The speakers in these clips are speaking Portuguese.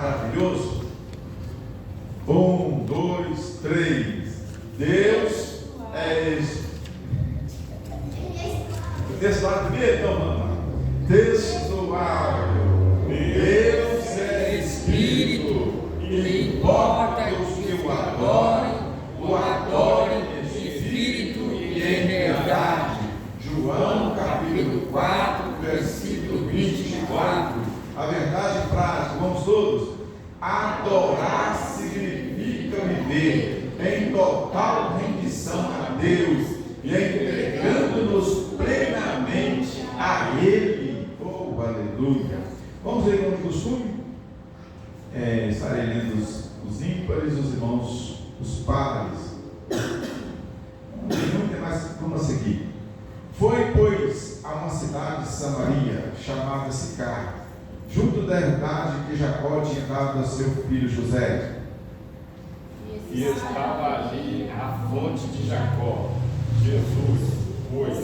Maravilhoso. 1, 2, 3. Deus é Espírito. O textuário primeiro, então, mamãe. Textuário. Deus é Espírito. E importa que os que o adorem em Espírito e em verdade. João capítulo 4, versículo 24. A verdade prática, vamos todos. Adorar significa viver em total rendição a Deus e entregando-nos plenamente a Ele. Oh, aleluia! Vamos ver como de costume? Estarei lendo os ímpares, os irmãos, os pares. Não tem mais como seguir. Foi, pois, a uma cidade de Samaria, chamada Sicar, junto da herdade que Jacó tinha dado a seu filho José. E estava ali a fonte de Jacó. Jesus, pois,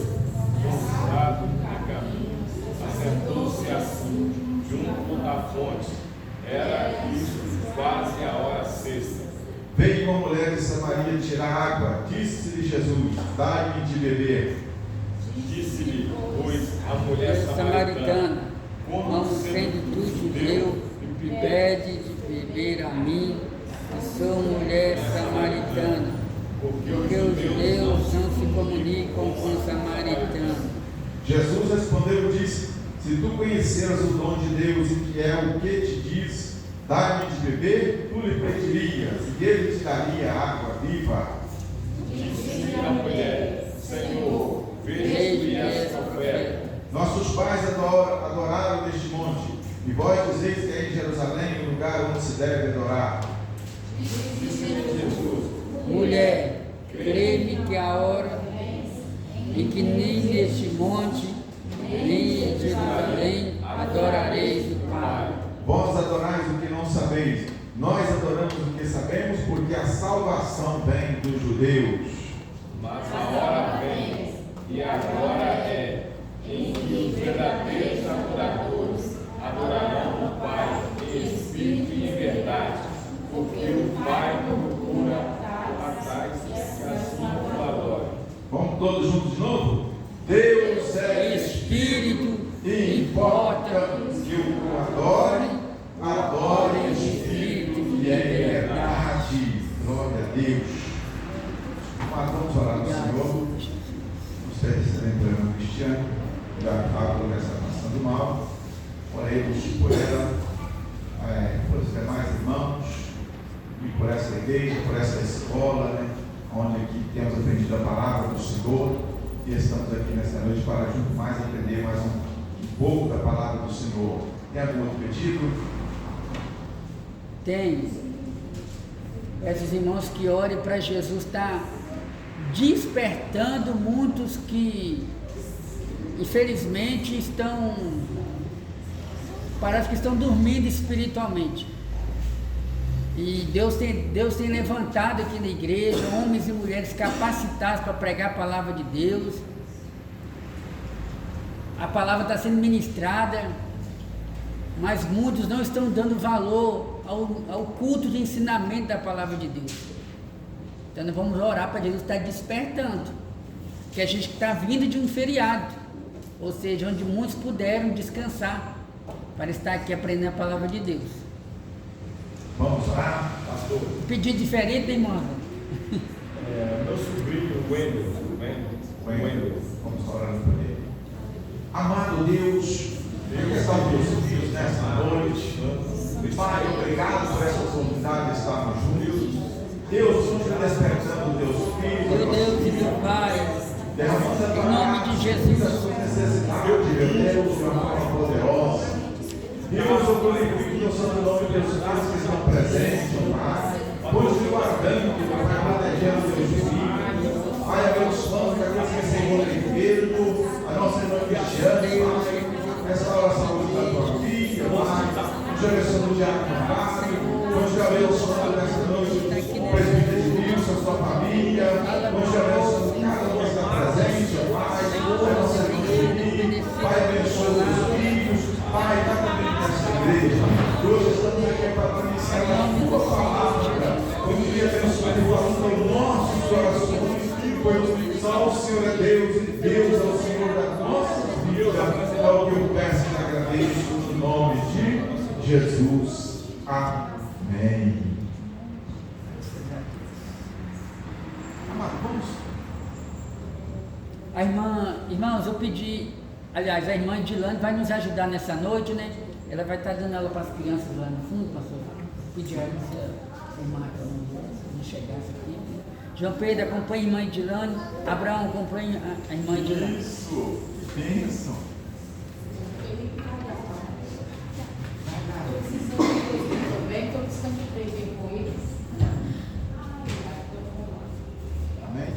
cansado a caminho, assentou-se assim, junto da fonte. Era isso quase a hora sexta. Veio uma mulher de Samaria tirar água. Disse-lhe Jesus: dai-me de beber. Disse-lhe, pois, a mulher samaritana: como sendo tu judeu, me pede de beber a mim, que sou mulher samaritana, porque os judeus não se comunicam com os samaritanos. Jesus respondeu e disse: se tu conheceras o dom de Deus e que é o que te diz, dai-me de beber, tu lhe pedirias, e ele te daria água viva. Disse-lhe a mulher: Senhor, vejo-me esta oferta. Nossos pais adoraram neste monte, e vós dizeis que é em Jerusalém o lugar onde se deve adorar. Disse-lhe Jesus: Mulher, crê-me que a hora em que nem neste monte, nem em Jerusalém adorareis o Pai. Vós adorais o que não sabeis, nós adoramos o que sabemos, porque a salvação vem dos judeus. Mas a hora vem, e agora é, em que os verdadeiros adoradores adorarão o Pai em espírito e em verdade, porque o Pai procura a tais que assim o adoram. Vamos todos juntos de novo? Deus é Espírito, e importa que o adorem em espírito e em verdade. Glória a Deus. Mas vamos orar ao Senhor. Você se lembrando, Cristiano, já falo dessa nação do mal. Oremos por ela, por os demais irmãos, e por essa igreja, por essa escola, né, onde aqui temos aprendido a palavra do Senhor, e estamos aqui nesta noite para junto mais aprender mais um pouco da palavra do Senhor. Tem algum outro pedido? Tem. Esses irmãos que orem para Jesus estar despertando muitos que infelizmente parece que estão dormindo espiritualmente. E Deus tem levantado aqui na igreja homens e mulheres capacitados para pregar a palavra de Deus. A palavra está sendo ministrada, mas muitos não estão dando valor ao culto de ensinamento da palavra de Deus. Então nós vamos orar para Jesus estar despertando, que a gente está vindo de um feriado, ou seja, onde muitos puderam descansar para estar aqui aprendendo a palavra de Deus. Vamos orar, pastor. Pedir diferente, hein, irmão? Meu sobrinho Wendel, Vamos orar por ele. Amado Deus, aqui estão teus filhos nessa noite. Pai, obrigado por essa oportunidade de estarmos juntos. Deus, continua despertando teus filhos. Meu Deus e meu Pai, Derramando a tua em nome de Jesus, a sua necessidade, meu Deus, de uma forma poderosa. Deus, eu glorifico o santo nome de Deus, que estão presentes, Pai. Continue guardando, Pai, protegendo teus filhos. Pai, abençoando cada vez que esse envolvimento, a nossa irmã Cristiane, Pai, restaura a saúde da tua filha, Pai. Continue abençoando o diácono Mário, continue abençoando nessa noite o presbítero de Wilson, a sua família, continue abençoando cada um que está presente, Pai, a nossa irmã Julie, Pai, abençoa os filhos, Pai, está comigo nessa igreja. Hoje estamos aqui para para iniciar a tua palavra. Vamos me abençoar de forma nossos corações. Pois só o Senhor é Deus e Deus é o Senhor das nossas vidas. É o que eu peço e agradeço no nome de Jesus. Amém. Amado, vamos. Irmãos, eu pedi, aliás, a irmã Edilane vai nos ajudar nessa noite, né? Ela vai estar dando aula para as crianças lá no fundo, pastor. Pedi a ela se a irmã não chegasse aqui. João Pedro, acompanha a irmã Edilane. Abraão, acompanha a irmã Edilane. Isso, bênção. Amém?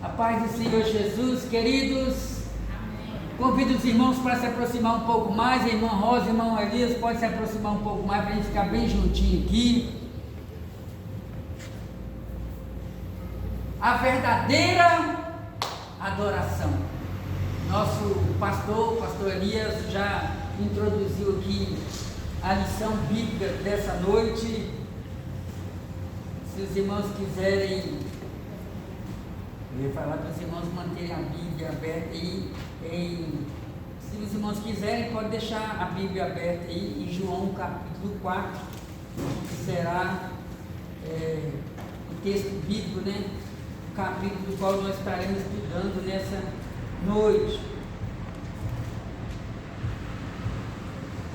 A paz do Senhor Jesus, queridos. Convido os irmãos para se aproximar um pouco mais. A irmã Rosa, o irmão Elias, pode se aproximar um pouco mais para a gente ficar bem juntinho aqui. A verdadeira adoração. Nosso pastor Elias, já introduziu aqui a lição bíblica dessa noite. Se os irmãos quiserem, eu ia falar para os irmãos manterem a Bíblia aberta aí. Se os irmãos quiserem, pode deixar a Bíblia aberta aí em João capítulo 4, que será o texto bíblico, né? O capítulo do qual nós estaremos estudando nessa noite.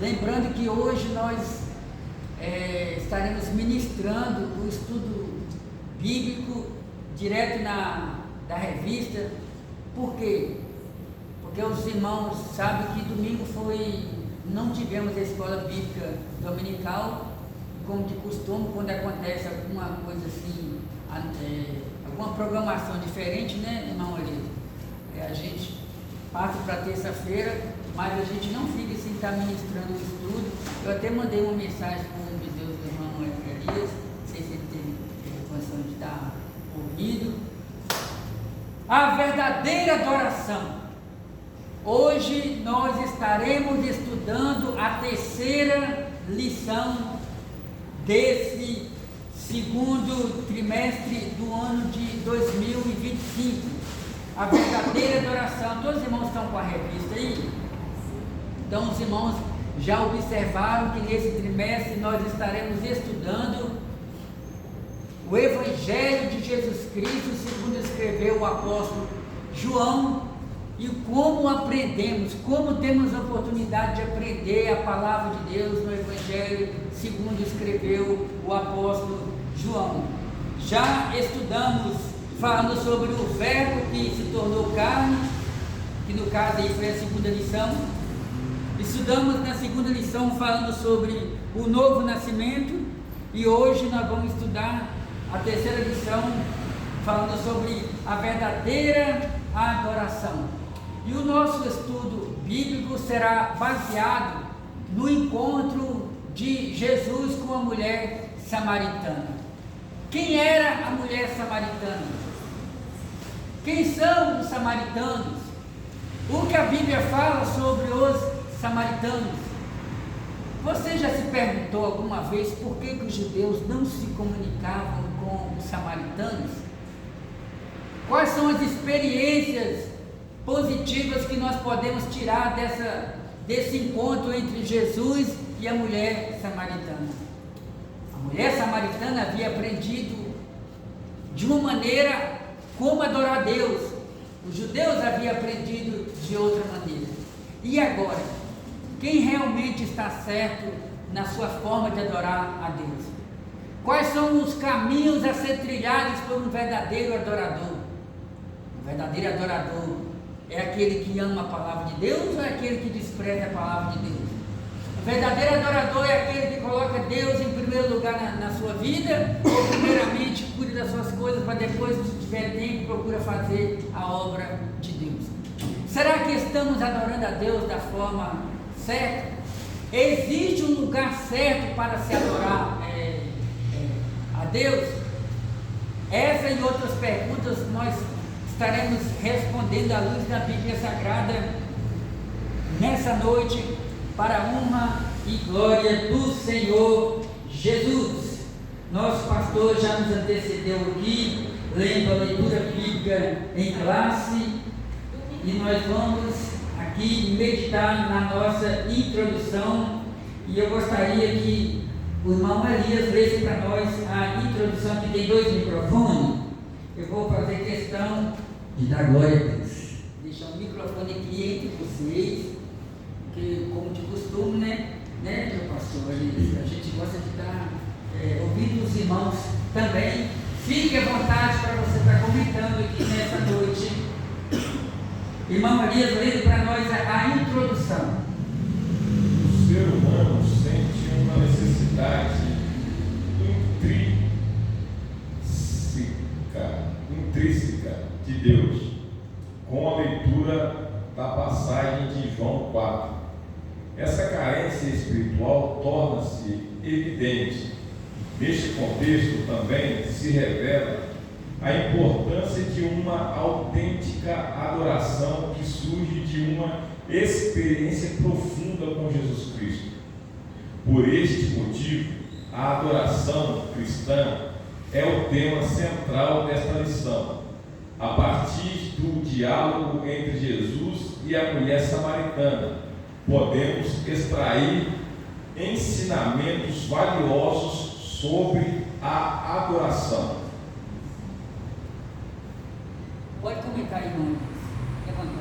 Lembrando que hoje nós estaremos ministrando o estudo bíblico direto da revista. Por quê? Porque os irmãos sabem que domingo não tivemos a escola bíblica dominical, como de costume, quando acontece alguma coisa assim, alguma programação diferente, né, irmão Elias? A gente passa para terça-feira, mas a gente não fica sem estar ministrando o estudo. Eu até mandei uma mensagem para o Deus do irmão Elias, não sei se ele teve condição de estar ouvindo. A verdadeira adoração. Hoje nós estaremos estudando a terceira lição desse segundo trimestre do ano de 2025. A verdadeira adoração. Todos os irmãos estão com a revista aí? Então os irmãos já observaram que nesse trimestre nós estaremos estudando o Evangelho de Jesus Cristo, segundo escreveu o apóstolo João, e como aprendemos, como temos a oportunidade de aprender a palavra de Deus no Evangelho, segundo escreveu o apóstolo João. Já estudamos falando sobre o verbo que se tornou carne, que no caso aí foi a segunda lição. Estudamos na segunda lição falando sobre o novo nascimento, e hoje nós vamos estudar a terceira lição falando sobre a verdadeira adoração. E o nosso estudo bíblico será baseado no encontro de Jesus com a mulher samaritana. Quem era a mulher samaritana? Quem são os samaritanos? O que a Bíblia fala sobre os samaritanos? Você já se perguntou alguma vez por que os judeus não se comunicavam com os samaritanos? Quais são as experiências positivas que nós podemos tirar desse encontro entre Jesus e a mulher samaritana? A mulher samaritana havia aprendido de uma maneira como adorar a Deus. Os judeus haviam aprendido de outra maneira. E agora, quem realmente está certo na sua forma de adorar a Deus? Quais são os caminhos a ser trilhados por um verdadeiro adorador? O verdadeiro adorador é aquele que ama a palavra de Deus ou é aquele que despreza a palavra de Deus? O verdadeiro adorador é aquele que coloca Deus em primeiro lugar na sua vida, ou primeiramente cuida das suas coisas para depois, se tiver tempo, procura fazer a obra de Deus? Será que estamos adorando a Deus da forma certa? Existe um lugar certo para se adorar a Deus? Essa e outras perguntas nós estaremos respondendo à luz da Bíblia Sagrada nessa noite para a honra e glória do Senhor Jesus. Nosso pastor já nos antecedeu aqui, lendo a leitura bíblica em classe, e nós vamos aqui meditar na nossa introdução, e eu gostaria que o irmão Elias lesse para nós a introdução, que tem 2 microfones. Eu vou fazer questão de dar glória a Deus. Deixar o microfone aqui entre vocês, porque como de costume, né meu pastor, a gente gosta de estar ouvindo os irmãos também. Fique à vontade para você estar comentando aqui nessa noite. Irmão Elias, lendo para nós a introdução. O ser humano sente uma necessidade intrínseca de Deus, com a leitura da passagem de João 4. Essa carência espiritual torna-se evidente. Neste contexto também se revela a importância de uma autêntica adoração que surge de uma experiência profunda com Jesus Cristo. Por este motivo, a adoração cristã é o tema central desta lição. A partir do diálogo entre Jesus e a mulher samaritana, podemos extrair ensinamentos valiosos sobre a adoração. Pode comentar, irmão. Levanta.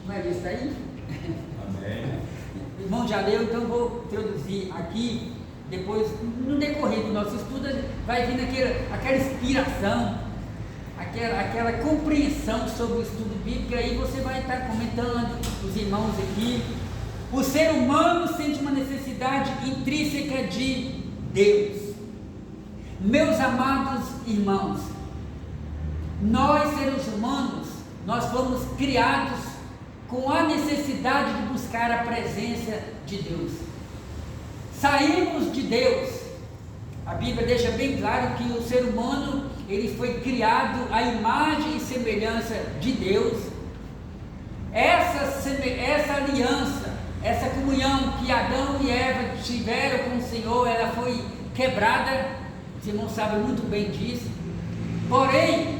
Mas isso aí? Amém. O irmão já leu, então vou introduzir aqui. Depois, no decorrer do nosso estudo, vai vindo aquela inspiração, aquela compreensão sobre o estudo bíblico, e aí você vai estar comentando, os irmãos aqui. O ser humano sente uma necessidade intrínseca de Deus. Meus amados irmãos, nós seres humanos, nós fomos criados com a necessidade de buscar a presença de Deus. Saímos de Deus. A Bíblia deixa bem claro que o ser humano, ele foi criado à imagem e semelhança de Deus. Essa aliança, essa comunhão que Adão e Eva tiveram com o Senhor, ela foi quebrada. Os irmãos sabem muito bem disso. Porém,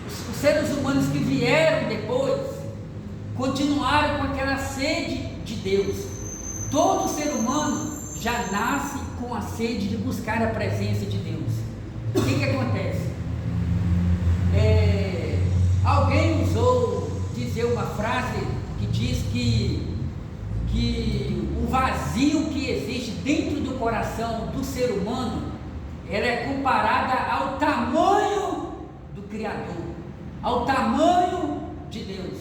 os seres humanos que vieram depois continuaram com aquela sede de Deus. Todo ser humano já nasce com a sede de buscar a presença de Deus. O que acontece? Alguém usou dizer uma frase que diz que o vazio que existe dentro do coração do ser humano, ela é comparada ao tamanho do Criador, ao tamanho de Deus.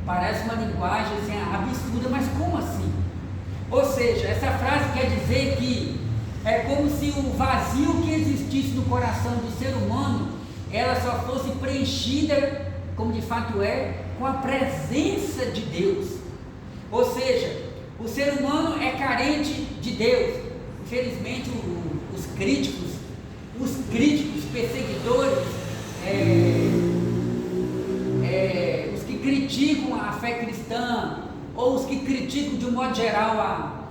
Parece uma linguagem assim, absurda, mas como assim? Ou seja, essa frase quer dizer que é como se o vazio que existisse no coração do ser humano, ela só fosse preenchida, como de fato é, com a presença de Deus. Ou seja, o ser humano é carente de Deus. Infelizmente, os críticos, perseguidores, os que criticam a fé cristã, ou os que criticam de um modo geral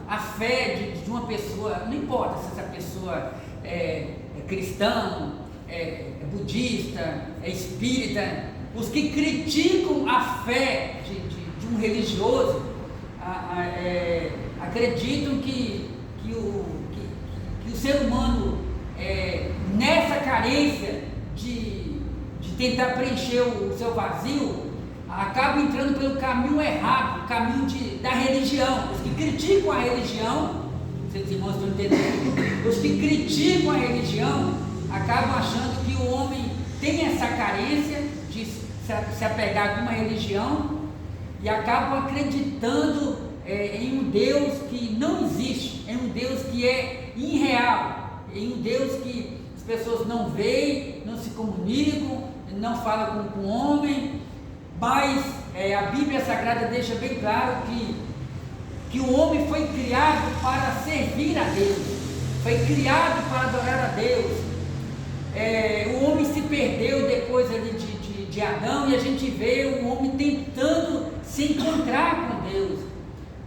a fé de uma pessoa, não importa se essa pessoa é cristã, é budista, é espírita, os que criticam a fé de um religioso, acreditam que o ser humano, nessa carência de tentar preencher o seu vazio, acaba entrando pelo caminho errado, o caminho da religião. Os que criticam a religião, vocês irmãos estão entendendo? Os que criticam a religião acabam achando que o homem tem essa carência de se apegar a alguma religião e acabam acreditando em um Deus que não existe, em um Deus que é irreal, em um Deus que as pessoas não veem, não se comunicam, não falam com o homem. Mas a Bíblia Sagrada deixa bem claro que que o homem foi criado para servir a Deus, foi criado para adorar a Deus. O homem se perdeu depois ali de Adão, e a gente vê o homem tentando se encontrar com Deus,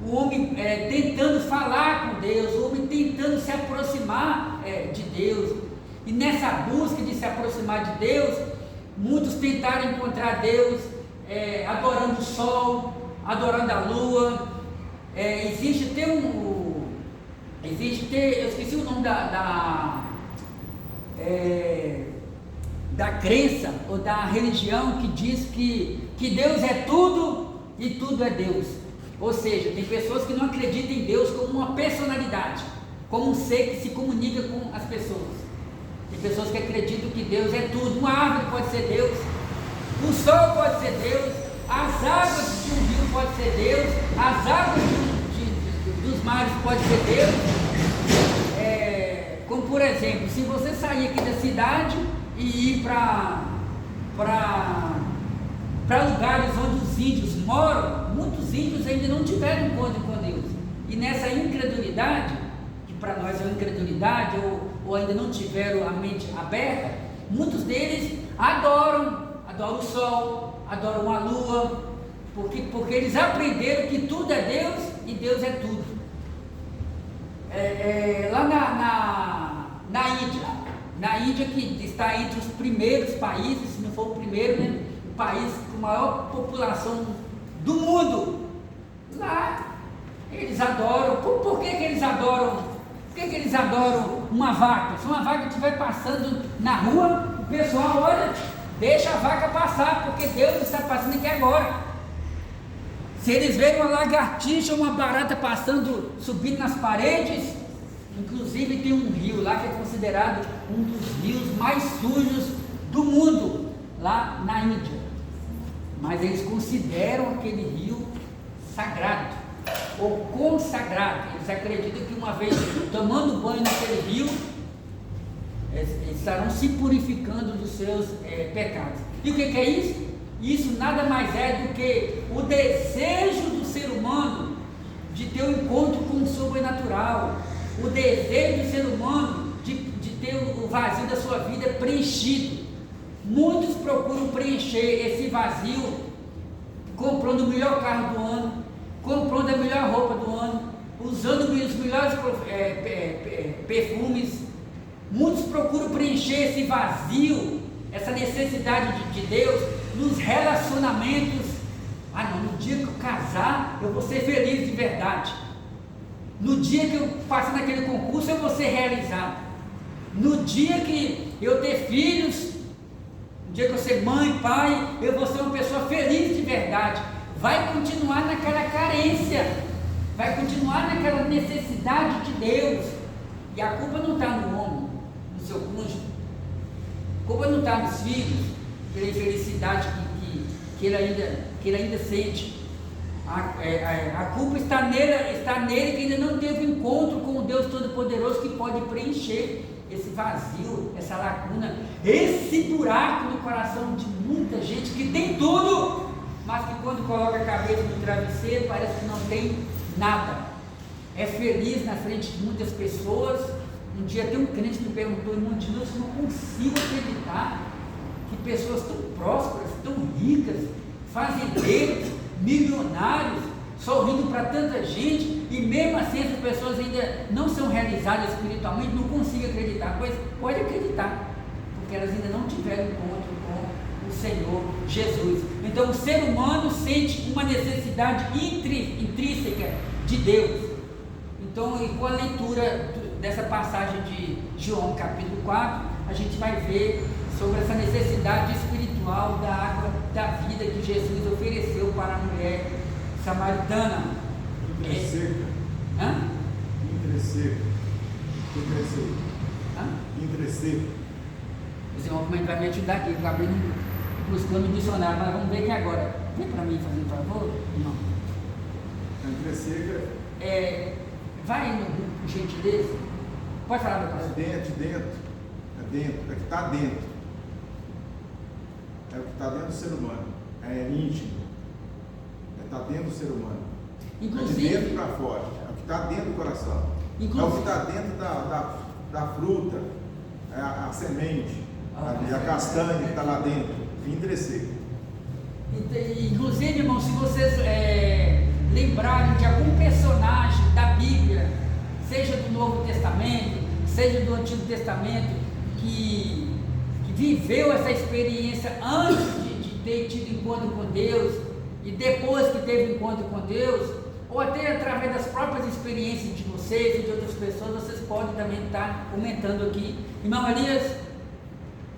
o homem tentando falar com Deus, o homem tentando se aproximar de Deus. E nessa busca de se aproximar de Deus, muitos tentaram encontrar Deus adorando o sol, adorando a lua. Eu esqueci o nome da crença ou da religião que diz que Deus é tudo e tudo é Deus. Ou seja, tem pessoas que não acreditam em Deus como uma personalidade, como um ser que se comunica com as pessoas. Tem pessoas que acreditam que Deus é tudo. Uma árvore pode ser Deus, o sol pode ser Deus, as águas de um rio pode ser Deus, as águas dos mares pode ser Deus. Como por exemplo, se você sair aqui da cidade e ir para lugares onde os índios moram, muitos índios ainda não tiveram encontro com Deus. E nessa incredulidade, que para nós é uma incredulidade, ou ainda não tiveram a mente aberta, muitos deles adoram o sol, adoram a lua, porque eles aprenderam que tudo é Deus e Deus é tudo. Lá na Índia, que está entre os primeiros países, se não for o primeiro, né, o país com maior população do mundo, lá eles adoram. Por que eles adoram? Por que eles adoram uma vaca? Se uma vaca estiver passando na rua, o pessoal olha, deixa a vaca passar, porque Deus está passando aqui agora. Se eles verem uma lagartixa ou uma barata passando, subindo nas paredes, inclusive tem um rio lá que é considerado um dos rios mais sujos do mundo, lá na Índia. Mas eles consideram aquele rio sagrado, ou consagrado. Eles acreditam que uma vez tomando banho naquele rio, eles estarão se purificando dos seus pecados. E o que é isso? Isso nada mais é do que o desejo do ser humano de ter um encontro com o sobrenatural, o desejo do ser humano de ter o vazio da sua vida preenchido. Muitos procuram preencher esse vazio comprando o melhor carro do ano, comprando a melhor roupa do ano, usando os melhores perfumes. Muitos procuram preencher esse vazio, essa necessidade de Deus nos relacionamentos. No dia que eu casar, eu vou ser feliz de verdade. No dia que eu passar naquele concurso, eu vou ser realizado. No dia que eu ter filhos, no dia que eu ser mãe, pai, eu vou ser uma pessoa feliz de verdade. Vai continuar naquela carência, vai continuar naquela necessidade de Deus. E a culpa não está no homem, no seu cônjuge. A culpa não está nos filhos, pela infelicidade que ele ainda sente. A culpa está nele que ainda não teve encontro com o Deus Todo-Poderoso, que pode preencher esse vazio, essa lacuna, esse buraco no coração de muita gente que tem tudo, mas que quando coloca a cabeça no travesseiro parece que não tem nada. É feliz na frente de muitas pessoas. Um dia tem um crente que me perguntou: irmão de Deus, eu não consigo acreditar que pessoas tão prósperas, tão ricas, fazendeiros, milionários, sorrindo para tanta gente, e mesmo assim essas pessoas ainda não são realizadas espiritualmente. Não consigo acreditar. Pois pode acreditar, porque elas ainda não tiveram encontro com o Senhor Jesus. Então o ser humano sente uma necessidade intrínseca de Deus. Então, e com a leitura dessa passagem de João capítulo 4, a gente vai ver sobre essa necessidade espiritual da água da vida que Jesus ofereceu para a mulher samaritana. Interseca. Esse movimento vai me ajudar aqui, eu acabei buscando o dicionário, mas vamos ver aqui agora. Vem para mim, fazendo favor? Não. Interseca. Vai no gentileza. Pode falar, meu pastor. É que está dentro. É o que está dentro do ser humano. É íntimo. Está dentro do ser humano. Inclusive, de dentro para fora, é o que está dentro do coração. Inclusive, é o que está dentro da fruta, é a semente, a castanha que está lá dentro, fim crescer. Inclusive, irmão, se vocês lembrarem de algum personagem da Bíblia, seja do Novo Testamento, seja do Antigo Testamento, que viveu essa experiência antes de ter tido encontro com Deus e depois que teve encontro com Deus, ou até através das próprias experiências de vocês e de outras pessoas, vocês podem também estar comentando aqui. Irmão Elias,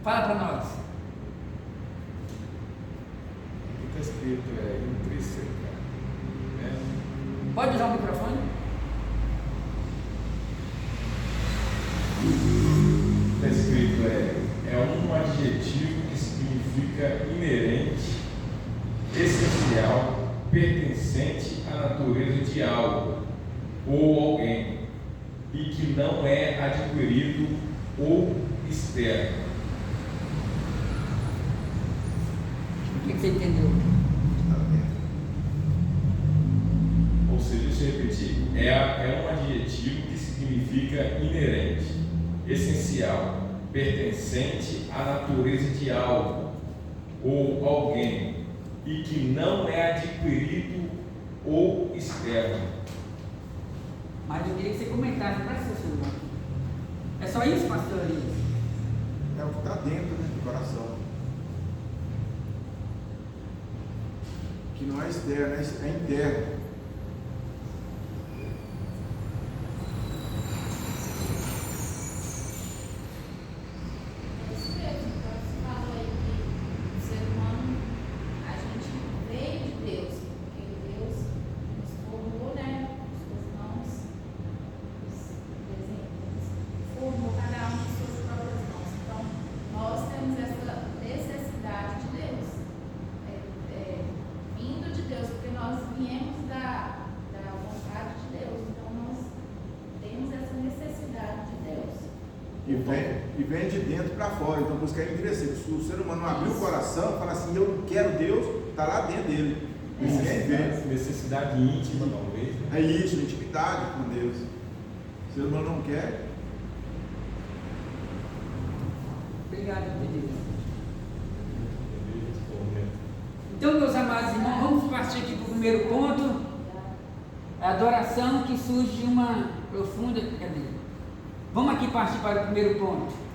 fala para nós. O que está escrito é intrínseca, né? Pode usar o microfone? Está escrito é um adjetivo que significa inerente, essencial, pertencente à natureza de algo ou alguém e que não é adquirido ou externo. O que você entendeu? Ou seja, deixa eu repetir, é um adjetivo que significa inerente, essencial, pertencente à natureza de algo ou alguém e que não é adquirido ou externo. Mas eu queria que você comentasse para você, irmão. É só isso, pastor Elias? É o que está dentro, né, do coração. Que não é externo, é interno. E vem de dentro para fora, então por isso que é interessante. Se o ser humano não abrir o coração, fala assim, eu não quero Deus, está lá dentro dele. Ninguém vê. Necessidade íntima, talvez. Né? É isso, intimidade com Deus. O ser humano não quer. Obrigado, Deus. Então, meus amados irmãos, vamos partir aqui para o primeiro ponto. A adoração que surge de uma profunda... Vamos aqui partir para o primeiro ponto.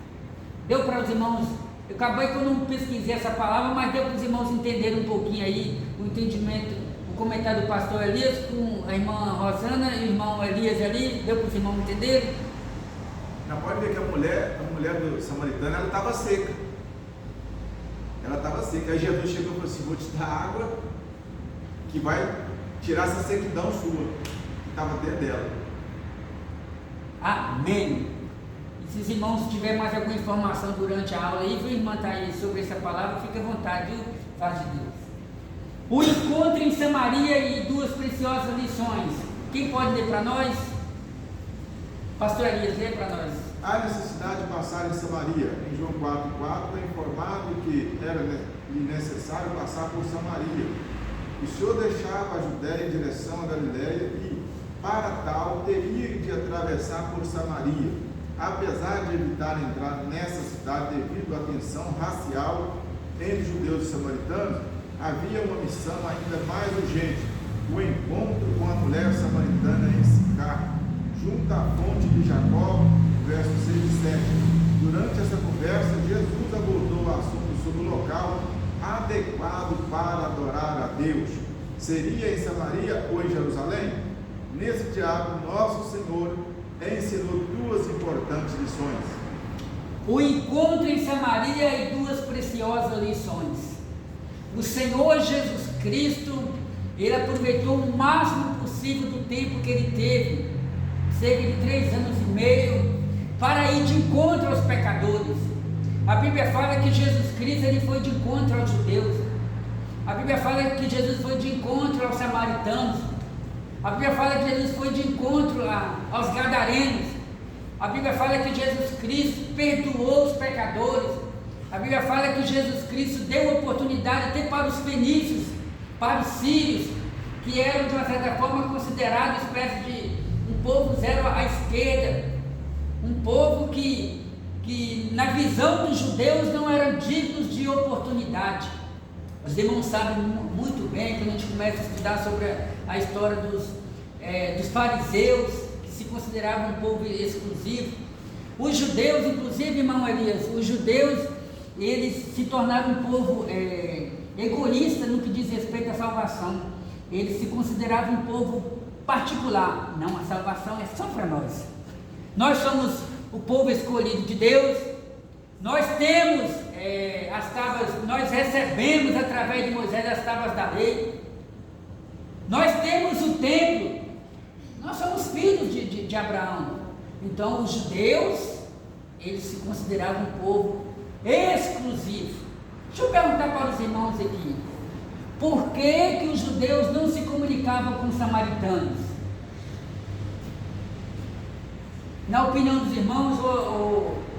Deu para os irmãos, eu acabei que eu não pesquisei essa palavra, mas deu para os irmãos entenderem um pouquinho aí o entendimento, o comentário do pastor Elias com a irmã Rosana e o irmão Elias ali, deu para os irmãos entenderem? Já pode ver que a mulher do samaritano, ela estava seca. Ela estava seca. Aí Jesus chegou e falou assim, vou te dar água que vai tirar essa sequidão sua, que estava dentro dela. Amém. E se os irmãos tiverem mais alguma informação durante a aula aí, viu, irmã está aí sobre essa palavra, fique à vontade, viu? Faz de Deus. O encontro em Samaria e duas preciosas lições. Quem pode ler para nós? Pastor Elias, lê para nós. Há necessidade de passar em Samaria. Em João 4,4 é informado que era necessário passar por Samaria. O Senhor deixava a Judéia em direção à Galiléia e, para tal, teria de atravessar por Samaria. Apesar de evitar entrar nessa cidade devido à tensão racial entre judeus e samaritanos, havia uma missão ainda mais urgente: o encontro com a mulher samaritana em Sicar, junto à fonte de Jacó, versos 6 e 7. Durante essa conversa, Jesus abordou o assunto sobre o local adequado para adorar a Deus. Seria em Samaria ou em Jerusalém? Nesse diálogo, nosso Senhor ensinou duas importantes lições. O encontro em Samaria e duas preciosas lições. O Senhor Jesus Cristo, Ele aproveitou o máximo possível do tempo que Ele teve, cerca de 3 anos e meio, para ir de encontro aos pecadores. A Bíblia fala que Jesus Cristo ele foi de encontro aos judeus. A Bíblia fala que Jesus foi de encontro aos samaritanos. A Bíblia fala que Jesus foi de encontro aos gadarenos. A Bíblia fala que Jesus Cristo perdoou os pecadores. A Bíblia fala que Jesus Cristo deu oportunidade até para os fenícios, para os sírios, que eram de uma certa forma considerados espécie de um povo zero à esquerda, um povo que na visão dos judeus não eram dignos de oportunidade. Os irmãos sabem muito bem, quando a gente começa a estudar sobre a história dos fariseus, que se consideravam um povo exclusivo. Os judeus, inclusive, irmão Elias, os judeus, eles se tornaram um povo egoísta no que diz respeito à salvação. Eles se consideravam um povo particular. Não, a salvação é só para nós. Nós somos o povo escolhido de Deus. Nós temos as tábuas, nós recebemos através de Moisés as tábuas da lei. Nós temos o templo. Nós somos filhos de Abraão. Então os judeus, eles se consideravam um povo exclusivo. Deixa eu perguntar para os irmãos aqui, por que os judeus não se comunicavam com os samaritanos? Na opinião dos irmãos,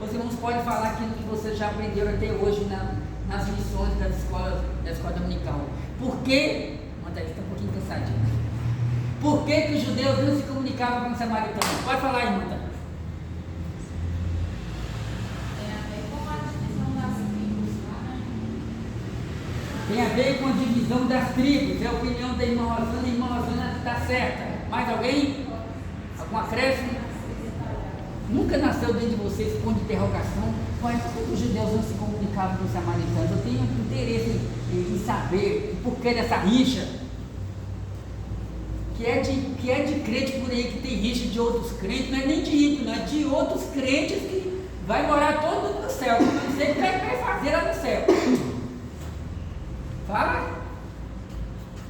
os irmãos podem falar aquilo que vocês já aprenderam até hoje nas lições da escola dominical. Por que, está um pouquinho cansadinho, por que os judeus não se comunicavam com os samaritanos? Pode falar, irmã. Tem a ver com a divisão das tribos. É a opinião da irmã Rosana. A irmã Rosana está certa. Mais alguém? Algum acréscimo? Nunca nasceu dentro de vocês ponto de interrogação? Mas por que os judeus não se comunicavam com os samaritanos? Eu tenho interesse em saber o porquê dessa rixa. Que é de crente por aí que tem rixa de outros crentes. Não é nem de ímpio, não é de outros crentes que vai morar todo no céu. Não sei o que vai fazer lá no céu. Fala?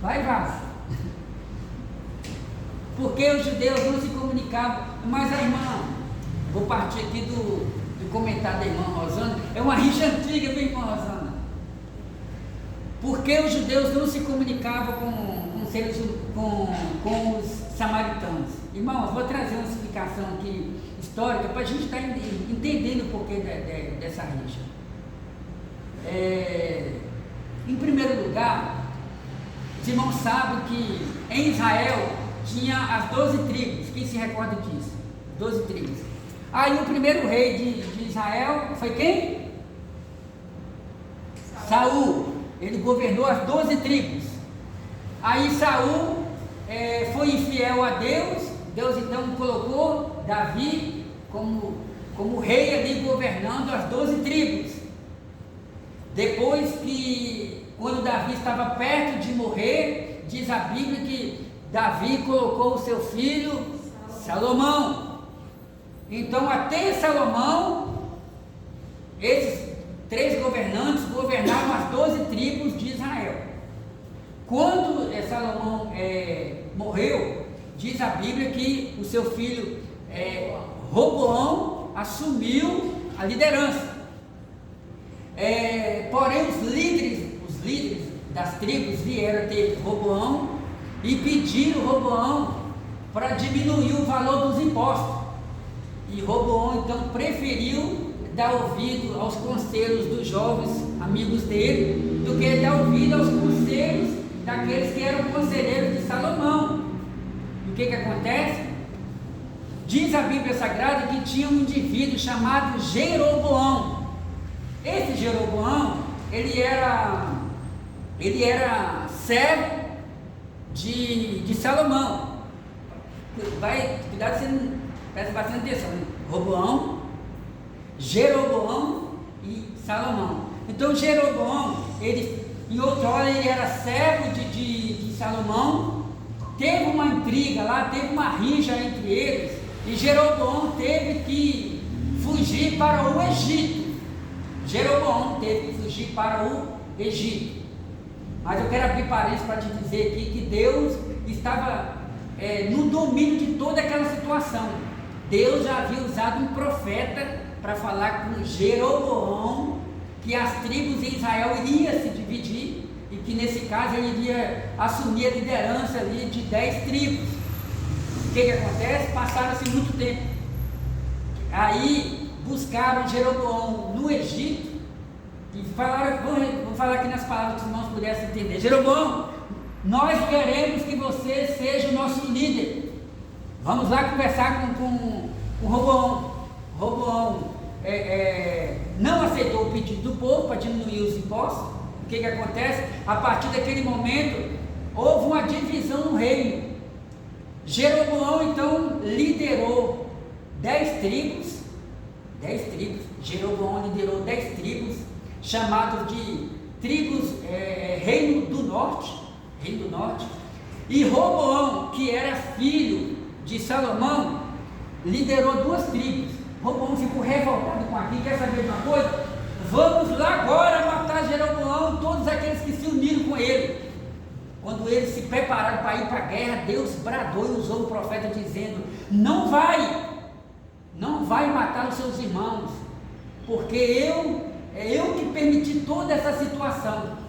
Vai, Vaz. Porque os judeus não se comunicavam. Mas a irmã, vou partir aqui do comentário da irmã Rosana, é uma rixa antiga, viu, irmã Rosana? Porque os judeus não se comunicavam com os samaritanos. Irmãos, vou trazer uma explicação aqui histórica para a gente estar entendendo o porquê dessa rixa. Em primeiro lugar, os irmãos sabem que em Israel tinha as 12 tribos. Quem se recorda disso? 12 tribos. Aí o primeiro rei de Israel foi quem? Saul. Ele governou as 12 tribos. Aí Saul foi infiel a Deus. Deus então colocou Davi como rei ali governando as 12 tribos. Depois quando Davi estava perto de morrer, diz a Bíblia que Davi colocou o seu filho Salomão. Então até Salomão, esses 3 governantes governavam as 12 tribos de Israel. Quando Salomão morreu, diz a Bíblia que o seu filho Roboão assumiu a liderança. Porém os líderes das tribos vieram ter Roboão e pediram Roboão para diminuir o valor dos impostos. E Roboão então preferiu dar ouvido aos conselhos dos jovens amigos dele do que dar ouvido aos conselhos daqueles que eram conselheiros de Salomão. E o que acontece? Diz a Bíblia Sagrada que tinha um indivíduo chamado Jeroboão. Esse Jeroboão, ele era servo de Salomão. Cuidado, você não presta bastante atenção. Roboão, Jeroboão e Salomão. Então Jeroboão, em outra hora ele era servo de Salomão. Teve uma intriga lá, teve uma rixa entre eles, e Jeroboão teve que fugir para o Egito. Jeroboão teve que fugir para o Egito. Mas eu quero abrir parênteses para te dizer aqui que Deus estava no domínio de toda aquela situação. Deus já havia usado um profeta para falar com Jeroboão que as tribos em Israel iriam se dividir e que nesse caso ele iria assumir a liderança ali de 10 tribos. O que acontece? Passaram-se muito tempo. Aí buscaram Jeroboão no Egito e falaram, vou falar aqui nas palavras que os irmãos pudessem entender. Jeroboão, nós queremos que você seja o nosso líder. Vamos lá conversar com Roboão. Roboão não aceitou o pedido do povo para diminuir os impostos. O que acontece? A partir daquele momento, houve uma divisão no reino. Jeroboão então liderou 10 tribos. Jeroboão liderou 10 tribos, chamados de tribos Reino do Norte. E Roboão, que era filho de Salomão, liderou 2 tribos. Roboão ficou revoltado com aquilo. Quer saber de uma coisa? Vamos lá agora matar Jeroboão, todos aqueles que se uniram com ele. Quando eles se prepararam para ir para a guerra, Deus bradou e usou o profeta dizendo: não vai matar os seus irmãos, porque eu que permiti toda essa situação.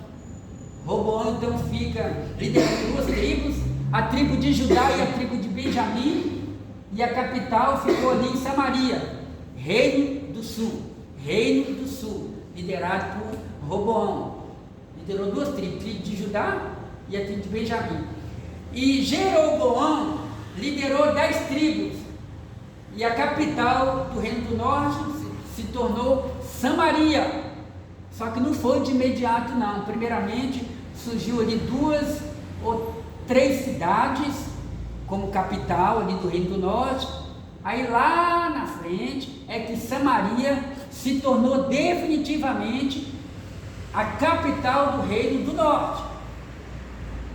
Roboão então fica liderando 2 tribos, a tribo de Judá e a tribo de Benjamim, e a capital ficou ali em Samaria, Reino do Sul, liderado por Roboão. Liderou 2 tribos, a tribo de Judá e a tribo de Benjamim. E Jeroboão liderou 10 tribos, e a capital do Reino do Norte se tornou Samaria. Só que não foi de imediato não. Primeiramente surgiu ali 2 ou 3 cidades como capital ali do Reino do Norte. Aí lá na frente é que Samaria se tornou definitivamente a capital do Reino do Norte.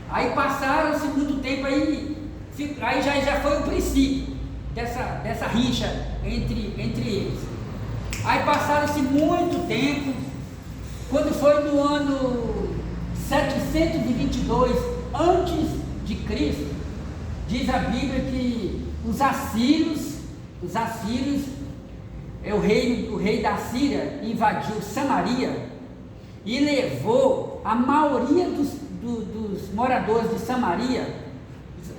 Aí passaram-se muito tempo aí já foi o princípio dessa rixa entre eles. Aí passaram-se muito tempo. Quando foi no ano 722 antes de Cristo, diz a Bíblia que os assírios, o rei da Síria invadiu Samaria e levou a maioria dos moradores de Samaria,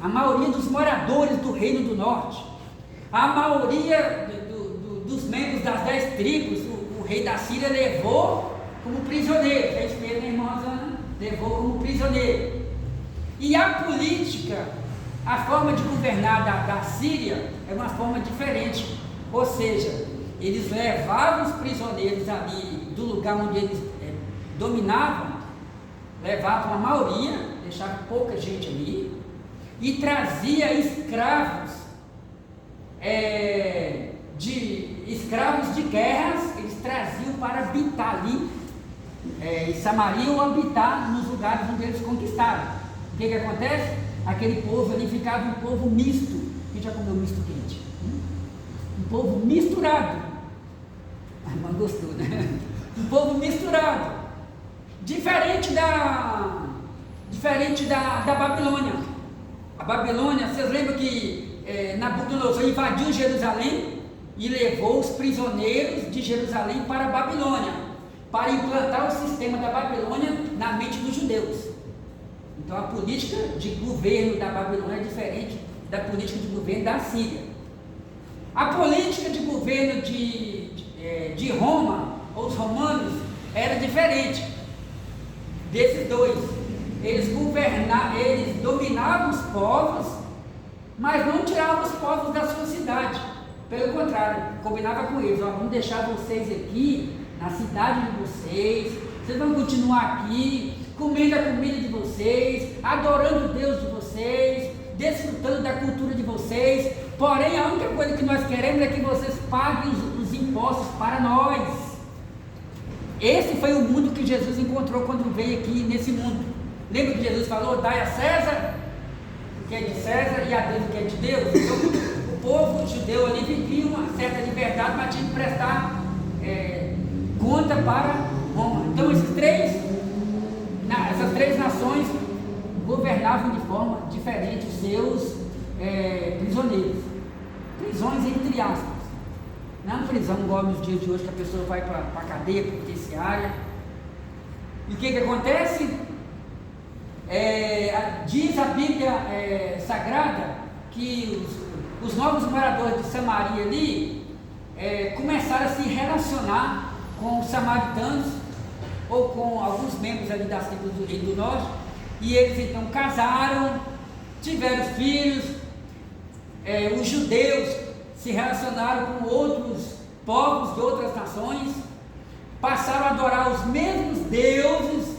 a maioria dos moradores do Reino do Norte, a maioria dos membros das 10 tribos, o rei da Síria levou como prisioneiro. É isso mesmo, irmã Rosana? Levou como prisioneiro. E a política, a forma de governar da Síria é uma forma diferente. Ou seja, eles levavam os prisioneiros ali do lugar onde eles dominavam, levavam a maioria, deixavam pouca gente ali, e trazia escravos de guerras, eles traziam para habitar ali em Samaria, ou habitar nos lugares onde eles conquistaram. O que acontece? Aquele povo ali ficava um povo misto. Quem já comeu misto quente? Um povo misturado. A irmã gostou, né? Um povo misturado, diferente da Babilônia. A Babilônia, vocês lembram que Nabucodonosor invadiu Jerusalém e levou os prisioneiros de Jerusalém para a Babilônia, para implantar o sistema da Babilônia na mente dos judeus. Então a política de governo da Babilônia é diferente da política de governo da Síria. A política de governo de Roma, ou os romanos, era diferente desses dois. Eles dominavam os povos, mas não tiravam os povos da sua cidade. Pelo contrário, combinava com eles: vamos deixar vocês aqui na cidade de vocês vão continuar aqui, comendo a comida de vocês, adorando o Deus de vocês, desfrutando da cultura de vocês, porém a única coisa que nós queremos é que vocês paguem os impostos para nós. Esse foi o mundo que Jesus encontrou quando veio aqui nesse mundo. Lembra que Jesus falou: dai a César o que é de César e a Deus o que é de Deus? Então, o povo judeu ali vivia uma certa liberdade, mas tinha que prestar conta para Roma. Então essas três nações governavam de forma diferente os seus prisioneiros. Prisões entre aspas. Não prisão igual nos dias de hoje, que a pessoa vai para a cadeia penitenciária. E o que acontece? Diz a Bíblia Sagrada que os novos moradores de Samaria ali começaram a se relacionar com os samaritanos, ou com alguns membros ali das tribos do Reino do Norte, e eles então casaram, tiveram filhos. Os judeus se relacionaram com outros povos de outras nações, passaram a adorar os mesmos deuses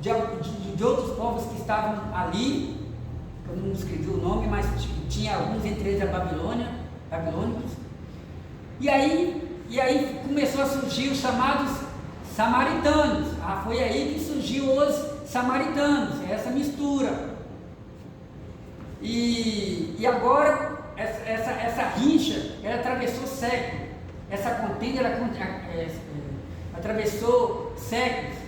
de outros povos que estavam ali. Eu não escrevi o nome, mas tinha alguns, entre eles babilônicos. E aí começou a surgir os chamados samaritanos. Foi aí que surgiu os samaritanos, essa mistura. E agora essa rixa, ela atravessou séculos. Essa contenda, atravessou séculos.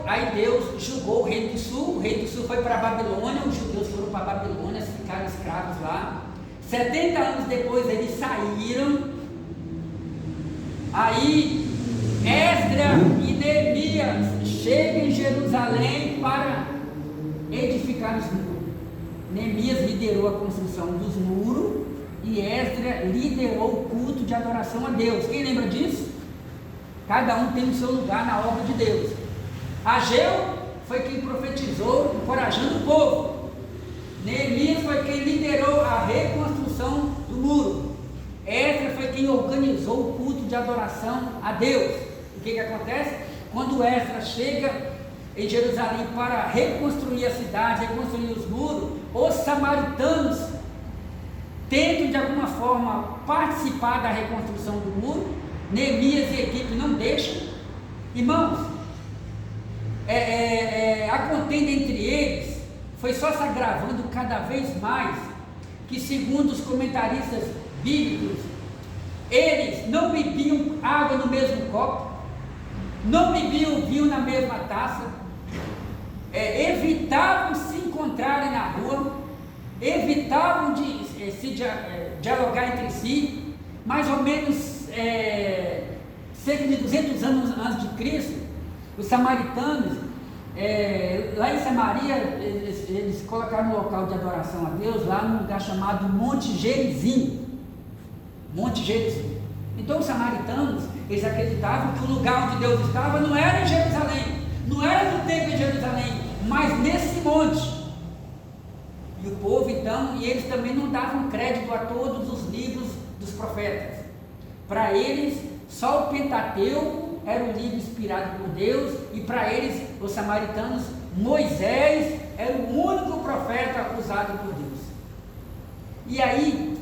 Aí Deus julgou o reino do sul. O reino do sul foi para a Babilônia. Os judeus foram para a Babilônia, ficaram escravos lá. 70 anos depois eles saíram. Aí Esdras e Neemias chegam em Jerusalém para edificar os muros. Neemias liderou a construção dos muros e Esdras liderou o culto de adoração a Deus. Quem lembra disso? Cada um tem o seu lugar na obra de Deus. Ageu foi quem profetizou, encorajando o povo. Neemias foi quem liderou a reconstrução do muro. Esdras foi quem organizou o culto de adoração a Deus. O que acontece? Quando Esdras chega em Jerusalém para reconstruir a cidade, reconstruir os muros, os samaritanos tentam de alguma forma participar da reconstrução do muro. Neemias e a equipe não deixam. Irmãos, a contenda entre eles foi só se agravando cada vez mais, que segundo os comentaristas bíblicos, eles não bebiam água no mesmo copo, não bebiam vinho na mesma taça, evitavam se encontrarem na rua, evitavam de dialogar entre si. Mais ou menos cerca de 200 anos antes de Cristo, os samaritanos, lá em Samaria, eles colocaram um local de adoração a Deus, lá num lugar chamado Monte Gerizim. Monte Gerizim. Então os samaritanos, eles acreditavam que o lugar onde Deus estava não era em Jerusalém, não era no templo em Jerusalém, mas nesse monte. E o povo então, e eles também não davam crédito a todos os livros dos profetas. Para eles, só o Pentateuco era um livro inspirado por Deus, e para eles, os samaritanos, Moisés era o único profeta usado por Deus. E aí,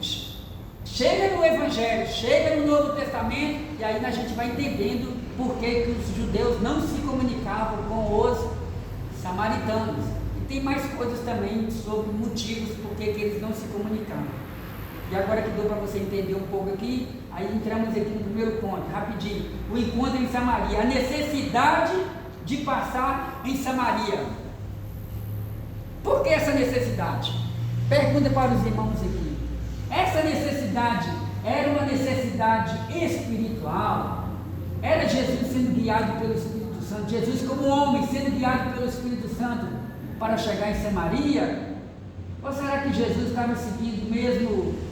chega no Evangelho, chega no Novo Testamento, e aí a gente vai entendendo por que os judeus não se comunicavam com os samaritanos. E tem mais coisas também sobre motivos por que eles não se comunicavam. E agora que deu para você entender um pouco aqui, aí entramos aqui no primeiro ponto, rapidinho. O encontro em Samaria, a necessidade de passar em Samaria. Por que essa necessidade? Pergunta para os irmãos aqui. Essa necessidade era uma necessidade espiritual? Era Jesus sendo guiado pelo Espírito Santo? Jesus como homem sendo guiado pelo Espírito Santo para chegar em Samaria? Ou será que Jesus estava seguindo o mesmo...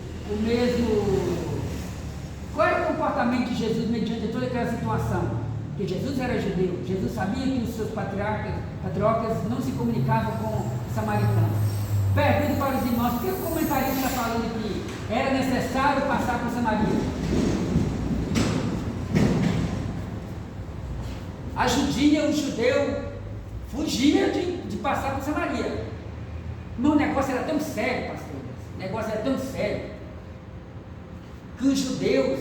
Qual era o comportamento de Jesus mediante toda aquela situação? Porque Jesus era judeu, Jesus sabia que os seus patriarcas não se comunicavam com os samaritanos. Pergunto para os irmãos, por que o comentarista está falando que era necessário passar por Samaria? A judia, o judeu, fugia de passar por Samaria. Mas o negócio era tão sério, pastor, o negócio era tão sério, que os judeus,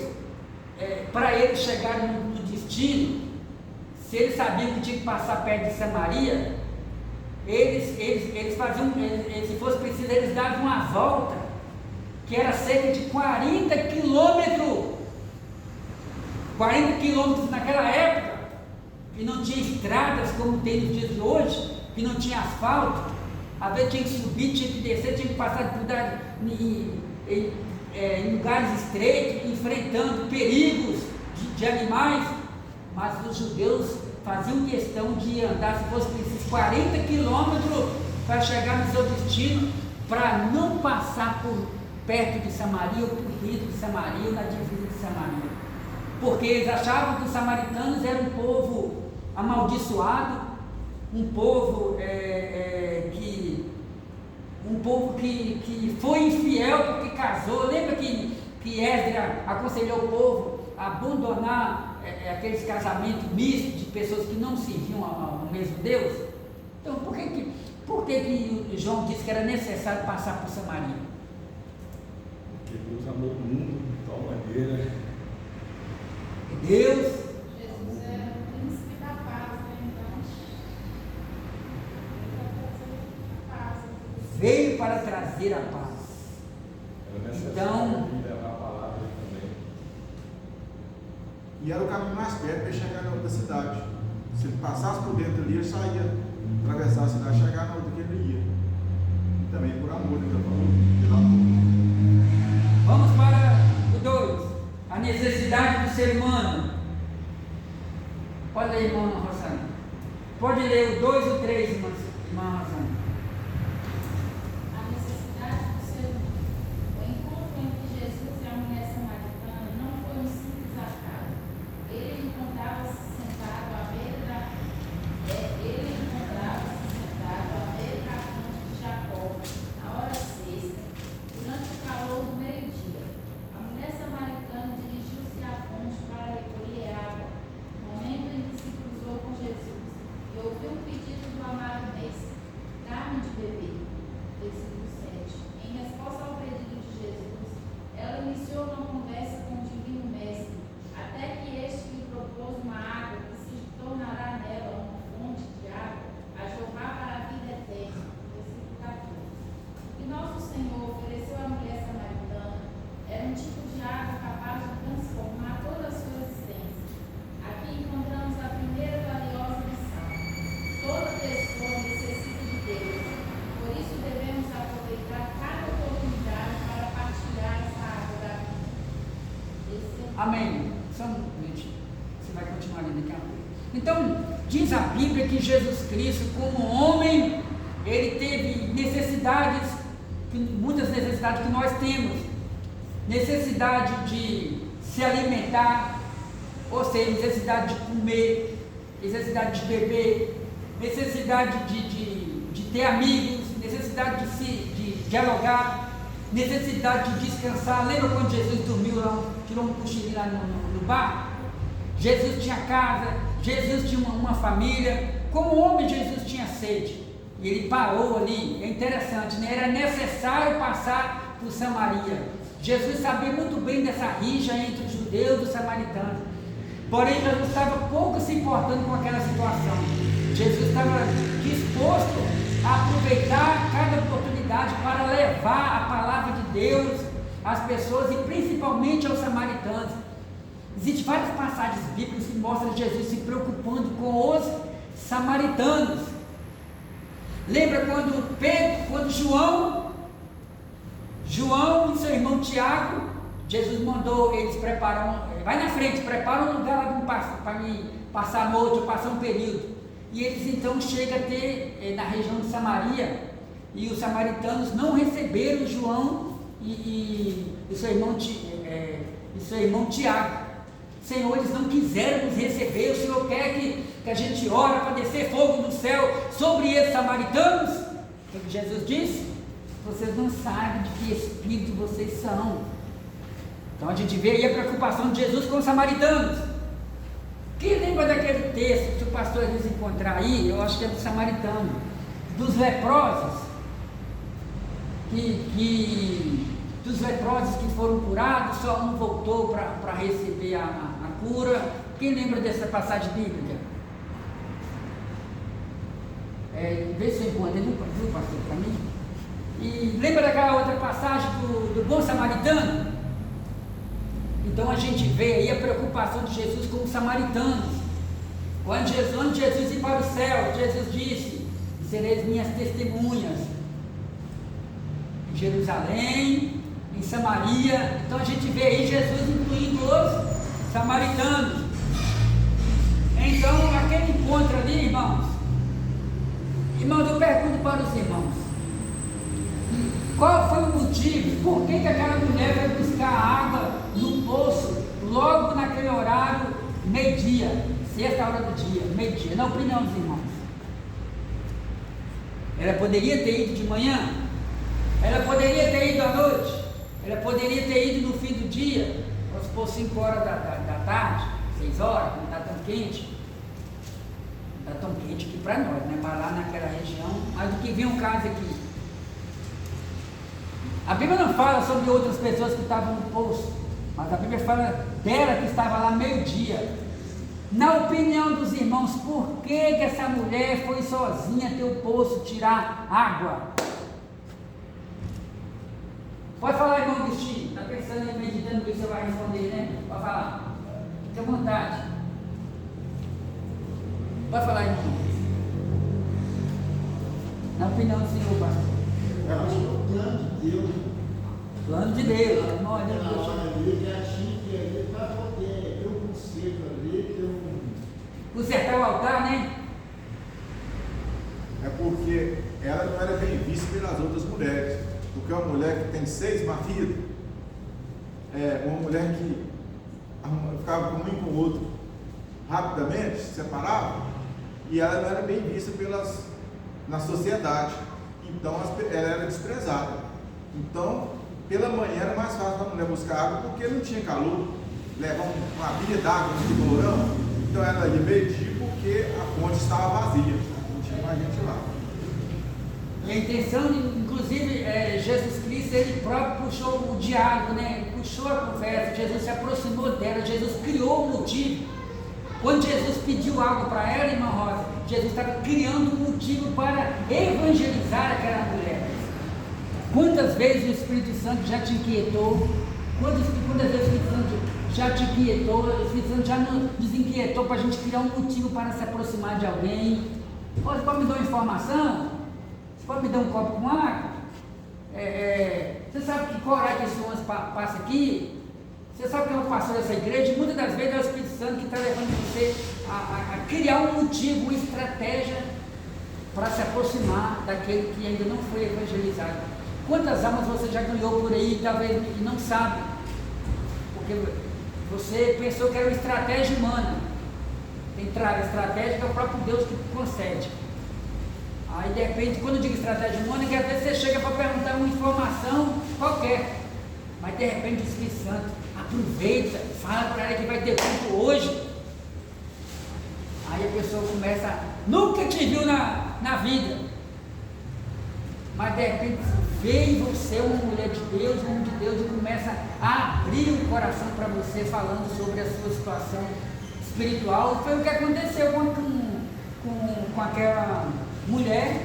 para eles chegarem no destino, se eles sabiam que tinha que passar perto de Samaria, eles faziam, se fosse preciso, eles davam uma volta, que era cerca de 40 quilômetros. 40 quilômetros naquela época, que não tinha estradas como tem nos dias de hoje, que não tinha asfalto, às vezes tinha que subir, tinha que descer, tinha que passar em lugares estreitos, enfrentando perigos de animais, mas os judeus faziam questão de andar, se fosse preciso, 40 quilômetros para chegar no seu destino, para não passar por perto de Samaria, ou por dentro de Samaria, ou na divisa de Samaria, porque eles achavam que os samaritanos eram um povo amaldiçoado, um povo que foi infiel porque casou. Lembra que Esdras aconselhou o povo a abandonar aqueles casamentos mistos de pessoas que não serviam ao mesmo Deus? Então, por que João disse que era necessário passar por Samaria? Porque Deus amou o mundo de tal maneira. Deus Jesus era o príncipe da paz, né? Então, veio para trazer a paz. Era necessário Então, levar a palavra também. E era o caminho mais perto para chegar na outra cidade. Se ele passasse por dentro ali, ele saía, atravessar a cidade, chegar na outra que ele ia. E também por amor, ele falou, pelo amor. Vamos para o 2. A necessidade do ser humano. Pode ler, irmã Rosana. Pode ler o 2 e o 3, irmã Rosana. a necessidade do ser humano. O encontro entre Jesus e a mulher samaritana não foi um simples acaso. Ele encontrava-se sentado à beira da fonte de Jacó, na hora sexta, durante o calor do meio-dia. A mulher samaritana dirigiu-se à fonte para recolher água, no momento em que se cruzou com Jesus, e ouviu o pedido do amado mestre: dá-me de beber. Versículo 7. Em resposta ao pedido de Jesus, ela iniciou uma conversa com o divino mestre, até que este lhe propôs uma água que se tornará nela uma fonte de água a jorrar para a vida eterna. Versículo 14. O que nosso Senhor ofereceu à mulher samaritana era um tipo de água capaz de transformar toda a sua existência. Aqui encontramos a primeira valiosa lição: toda pessoa necessita de Deus. Por isso devemos aproveitar cada oportunidade para partilhar essa água da vida. Amém. Só um minutinho. Você vai continuar lendo daqui a pouco. Então, diz a Bíblia que Jesus Cristo, como homem, ele teve necessidades, muitas necessidades que nós temos. Necessidade de se alimentar, ou seja, necessidade de comer, necessidade de beber, necessidade de ter amigos, necessidade de dialogar, necessidade de descansar. Lembra quando Jesus dormiu lá, tirou um cochilinho lá no bar? Jesus tinha casa, Jesus tinha uma família. Como homem, Jesus tinha sede, e ele parou ali. É interessante, né? Era necessário passar por Samaria. Jesus sabia muito bem dessa rixa entre os judeus e os samaritanos, porém Jesus estava pouco se importando com aquela situação. Jesus estava disposto a aproveitar cada oportunidade para levar a palavra de Deus às pessoas, e principalmente aos samaritanos. Existem várias passagens bíblicas que mostram Jesus se preocupando com os samaritanos. Lembra quando João e seu irmão Tiago, Jesus mandou eles preparar, vai na frente, prepara um lugar para me passar a noite ou passar um período. E eles então chegam a ter na região de Samaria, e os samaritanos não receberam João e seu irmão Tiago. Senhor, eles não quiseram nos receber. O Senhor quer que a gente ore para descer fogo do céu sobre esses samaritanos? O que Jesus disse? Vocês não sabem de que espírito vocês são. Então a gente vê aí a preocupação de Jesus com os samaritanos. Quem lembra daquele texto que o pastor às vezes encontrar aí? Eu acho que é do samaritano, dos leprosos, dos leprosos que foram curados, só um voltou para receber a cura. Quem lembra dessa passagem bíblica? Vê se eu encontro, viu, pastor, para mim? E lembra daquela outra passagem do bom samaritano? Então a gente vê aí a preocupação de Jesus com os samaritanos. Quando Jesus ia para o céu, Jesus disse: sereis minhas testemunhas em Jerusalém, em Samaria. Então a gente vê aí Jesus incluindo os samaritanos. Então aquele encontro ali, irmãos, eu pergunto para os irmãos: qual foi o motivo? Por que aquela mulher foi buscar água no poço logo naquele horário, meio-dia, sexta hora do dia, meio-dia, na opinião dos irmãos. Ela poderia ter ido de manhã, ela poderia ter ido à noite, ela poderia ter ido no fim do dia, vamos supor 5 horas da tarde, 6 horas, não está tão quente. Não está tão quente aqui para nós, né? Mas lá naquela região, mas do que vem um caso aqui. A Bíblia não fala sobre outras pessoas que estavam no poço, mas a Bíblia fala dela que estava lá meio-dia. Na opinião dos irmãos, por que essa mulher foi sozinha até o poço tirar água? Pode falar, irmão Agostinho, está pensando e meditando o que você vai responder, né? Pode falar, fique à vontade. Pode falar, irmão. Na opinião do Senhor, pastor. Eu acho que é o plano de Deus. Plano de Deus, irmão. Olha, ali já tinha que ali para poder ter um conceito ali, ter um. Consertar o altar, né? É porque ela não era bem vista pelas outras mulheres. Porque uma mulher que tem 6 maridos, uma mulher que ficava com um e com o outro rapidamente, se separava, e ela não era bem vista na sociedade. Então ela era desprezada. Então, pela manhã era mais fácil para a mulher buscar água porque não tinha calor, levar uma pilha d'água no porão. Então ela ia medir porque a fonte estava vazia, não tinha mais gente lá. E a intenção, inclusive, Jesus Cristo, ele próprio puxou o diálogo, né? Ele puxou a conversa, Jesus se aproximou dela, Jesus criou um motivo. Quando Jesus pediu algo para ela, irmã Rosa, Jesus estava criando um motivo para evangelizar aquela mulher. Quantas vezes o Espírito Santo já te inquietou? Quantas vezes o Espírito Santo já te inquietou? O Espírito Santo já nos inquietou para a gente criar um motivo para se aproximar de alguém? Você pode me dar uma informação? Você pode me dar um copo com água? Você sabe que horário que esse ônibus passa aqui? Você sabe que é o pastor dessa igreja? E muitas das vezes é o Espírito Santo que está levando você a criar um motivo, uma estratégia para se aproximar daquele que ainda não foi evangelizado. Quantas almas você já ganhou por aí, talvez e não sabe? Porque você pensou que era uma estratégia humana. Tem estratégia que é o próprio Deus que concede. Aí de repente, quando eu digo estratégia humana, é que às vezes você chega para perguntar uma informação qualquer. Mas de repente o Espírito Santo aproveita, fala para ela que vai ter culto hoje. Aí a pessoa começa, nunca te viu na vida. Mas de repente veio você, uma mulher de Deus, um homem de Deus, e começa a abrir o coração para você, falando sobre a sua situação espiritual. Foi o que aconteceu com aquela mulher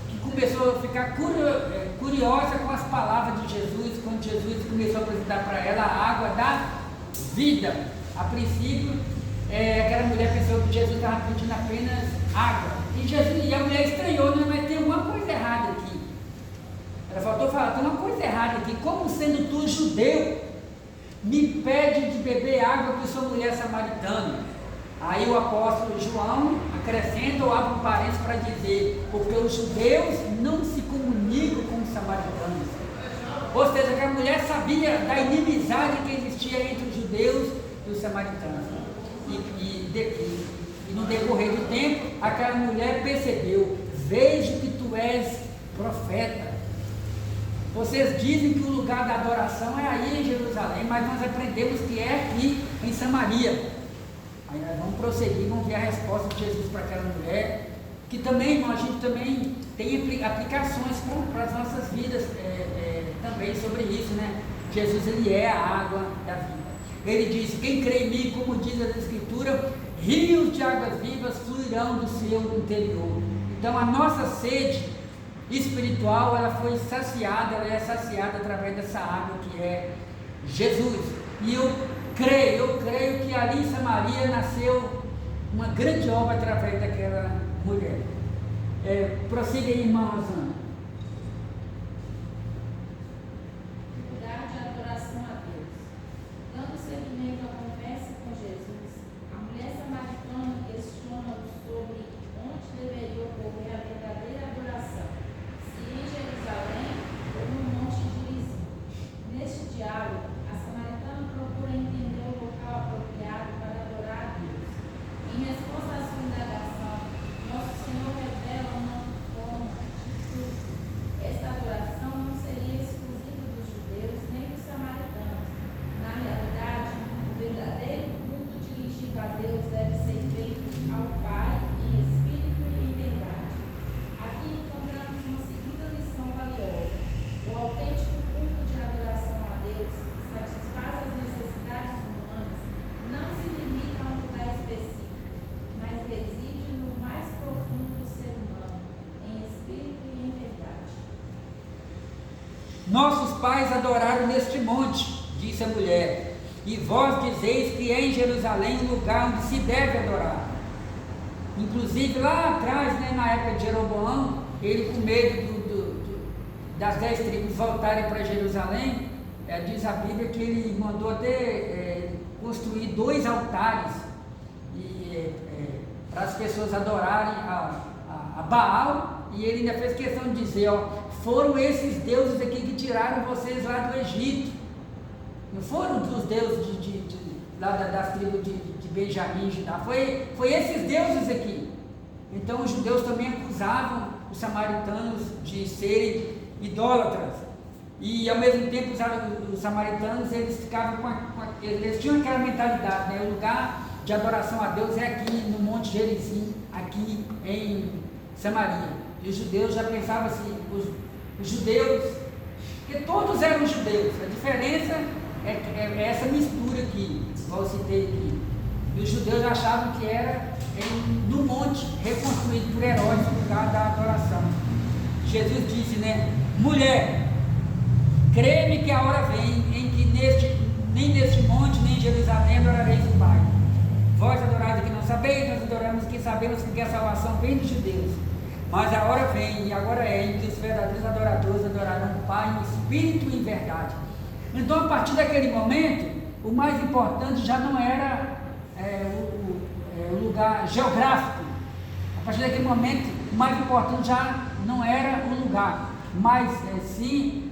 que começou a ficar curiosa com as palavras de Jesus, quando Jesus começou a apresentar para ela a água da vida. A princípio, aquela mulher pensou que Jesus estava pedindo apenas água. E a mulher estranhou, não, mas tem alguma coisa errada aqui. Ela faltou falar, tem uma coisa errada aqui. Como sendo tu judeu, me pede de beber água que sou mulher samaritana. Aí o apóstolo João acrescenta ou abre um parênteses para dizer, porque os judeus não se comunicam com os samaritanos. Ou seja, que a mulher sabia da inimizade que existia entre os judeus e os samaritanos. E no decorrer do tempo, aquela mulher percebeu, vejo que tu és profeta. Vocês dizem que o lugar da adoração é aí em Jerusalém, mas nós aprendemos que é aqui em Samaria. Aí nós vamos prosseguir, vamos ver a resposta de Jesus para aquela mulher, que também, irmão, a gente também tem aplicações para as nossas vidas também sobre isso, né? Jesus, ele é a água da vida. Ele disse, quem crê em mim, como diz a Escritura, rios de águas vivas fluirão do seu interior. Então a nossa sede espiritual, ela foi saciada, ela é saciada através dessa água que é Jesus. E eu creio que ali em Samaria nasceu uma grande obra através daquela mulher. Prossiga aí, irmã Rosana. Lugar de adoração a Deus. Dando seguimento à conversa com Jesus, a mulher samaritana questiona-o sobre onde deveria ocorrer a verdadeira adoração, se em Jerusalém ou no Monte Gerizim. Neste diálogo, a samaritana procura entender o local apropriado para adorar a Deus. Em nossos pais adoraram neste monte, disse a mulher, e vós dizeis que é em Jerusalém o lugar onde se deve adorar. Inclusive lá atrás, né, na época de Jeroboão, ele com medo das 10 tribos voltarem para Jerusalém, diz a Bíblia que ele mandou até construir 2 altares para as pessoas adorarem a Baal, e ele ainda fez questão de dizer, ó, foram esses deuses aqui que tiraram vocês lá do Egito, não foram dos deuses lá das tribos de Benjamim, Judá, foi esses deuses aqui. Então os judeus também acusavam os samaritanos de serem idólatras, e ao mesmo tempo os samaritanos eles ficavam eles tinham aquela mentalidade, né? O lugar de adoração a Deus é aqui no Monte Gerizim, aqui em Samaria, e os judeus já pensavam assim, os judeus, porque todos eram judeus, a diferença é essa mistura aqui, igual eu citei aqui, e os judeus achavam que era no monte, reconstruído por heróis, no lugar da adoração. Jesus disse, né, mulher, crê-me que a hora vem em que nem neste monte, nem em Jerusalém adorareis o Pai. Vós adorais o que não sabeis, nós adoramos o que sabemos, porque a salvação vem dos judeus. Mas a hora vem, e agora é, em que os verdadeiros adoradores adorarão o Pai em espírito e em verdade. Então, a partir daquele momento, o mais importante já não era o lugar geográfico. A partir daquele momento, o mais importante já não era o lugar, mas sim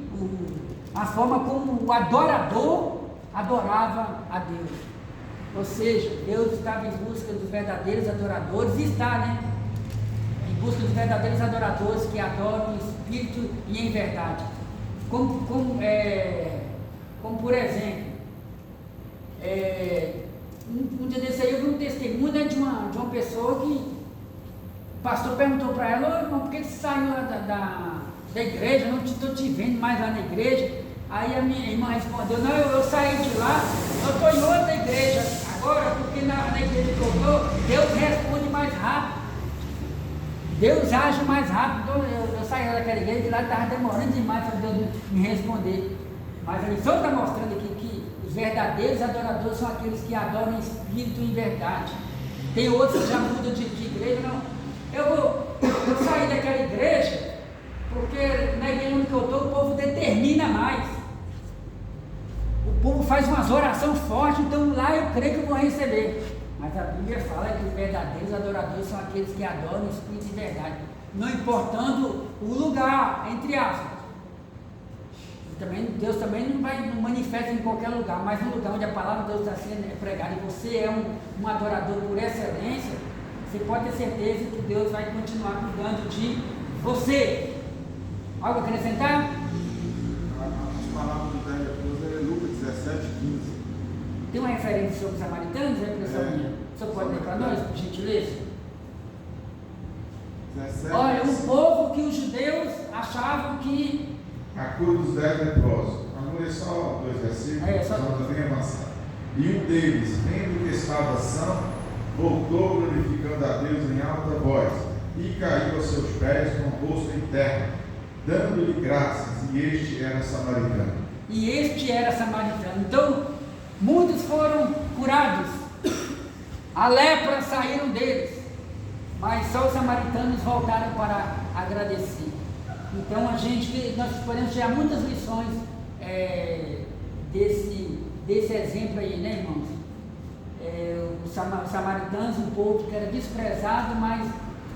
a forma como o adorador adorava a Deus. Ou seja, Deus estava em busca dos verdadeiros adoradores, e está, né? Em busca dos verdadeiros adoradores que adoram em espírito e em verdade. Como por exemplo, um dia desse aí eu vi um testemunho, né, de uma pessoa que o pastor perguntou para ela, ô irmão, por que você saiu da igreja? Não estou te vendo mais lá na igreja. Aí a minha irmã respondeu, não, eu saí de lá, eu estou em outra igreja agora, porque na igreja que eu estou, Deus responde mais rápido, Deus age mais rápido. Então eu saí daquela igreja, que lá estava demorando demais para Deus me responder. Mas a lição está mostrando aqui que os verdadeiros adoradores são aqueles que adoram em espírito e em verdade. Tem outros que já mudam de igreja, não, eu saí daquela igreja, porque na igreja onde eu estou o povo determina mais. O povo faz umas orações fortes, então lá eu creio que eu vou receber. Mas a Bíblia fala que os verdadeiros adoradores são aqueles que adoram em espírito e verdade, não importando o lugar, entre aspas. Deus também não manifesta em qualquer lugar, mas no lugar onde a palavra de Deus está sendo pregada, e você é um adorador por excelência, você pode ter certeza que Deus vai continuar cuidando de você. Algo a acrescentar? As palavras do 10 é Lucas 17:15. Tem uma referência sobre os samaritanos, é impressão minha? O senhor pode ler para nós, por gentileza? 17. Olha, um povo que os judeus achavam que... A cura dos 10 leprosos. Vamos ler só 2 versículos, só senão também avançar. E um deles, vendo que estava são, voltou glorificando a Deus em alta voz, e caiu a seus pés com o rosto em terra, dando-lhe graças, e este era samaritano. Então, muitos foram curados, a lepra saíram deles, mas só os samaritanos voltaram para agradecer. Então nós podemos tirar muitas lições desse exemplo aí, né, irmãos? Os samaritanos, um povo que era desprezado, mas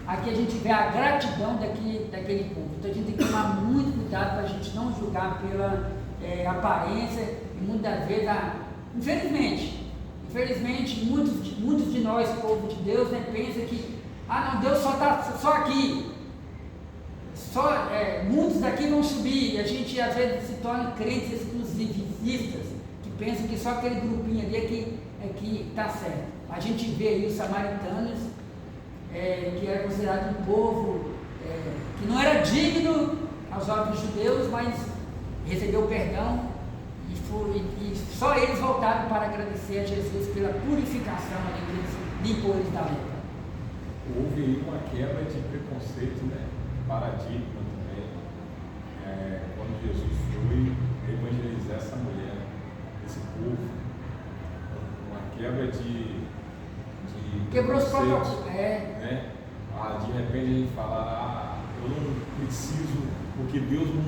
aqui a gente vê a gratidão daquele povo. Então a gente tem que tomar muito cuidado para a gente não julgar pela aparência, e muitas vezes, infelizmente, muitos de nós, povo de Deus, né, pensam que, não, Deus só está só aqui. Muitos daqui vão subir, e a gente às vezes se torna crentes exclusivistas, que pensam que só aquele grupinho ali é que está certo. A gente vê aí os samaritanos, que era considerado um povo que não era digno aos olhos dos judeus, mas recebeu perdão, e só eles voltaram para agradecer a Jesus pela purificação ali que eles limpou eles da lepra. Houve aí uma quebra de preconceito, né? Paradigma também. Quando Jesus foi, de Quebrou os preconceito, protocolos. né? De repente a gente fala, eu não preciso, porque Deus não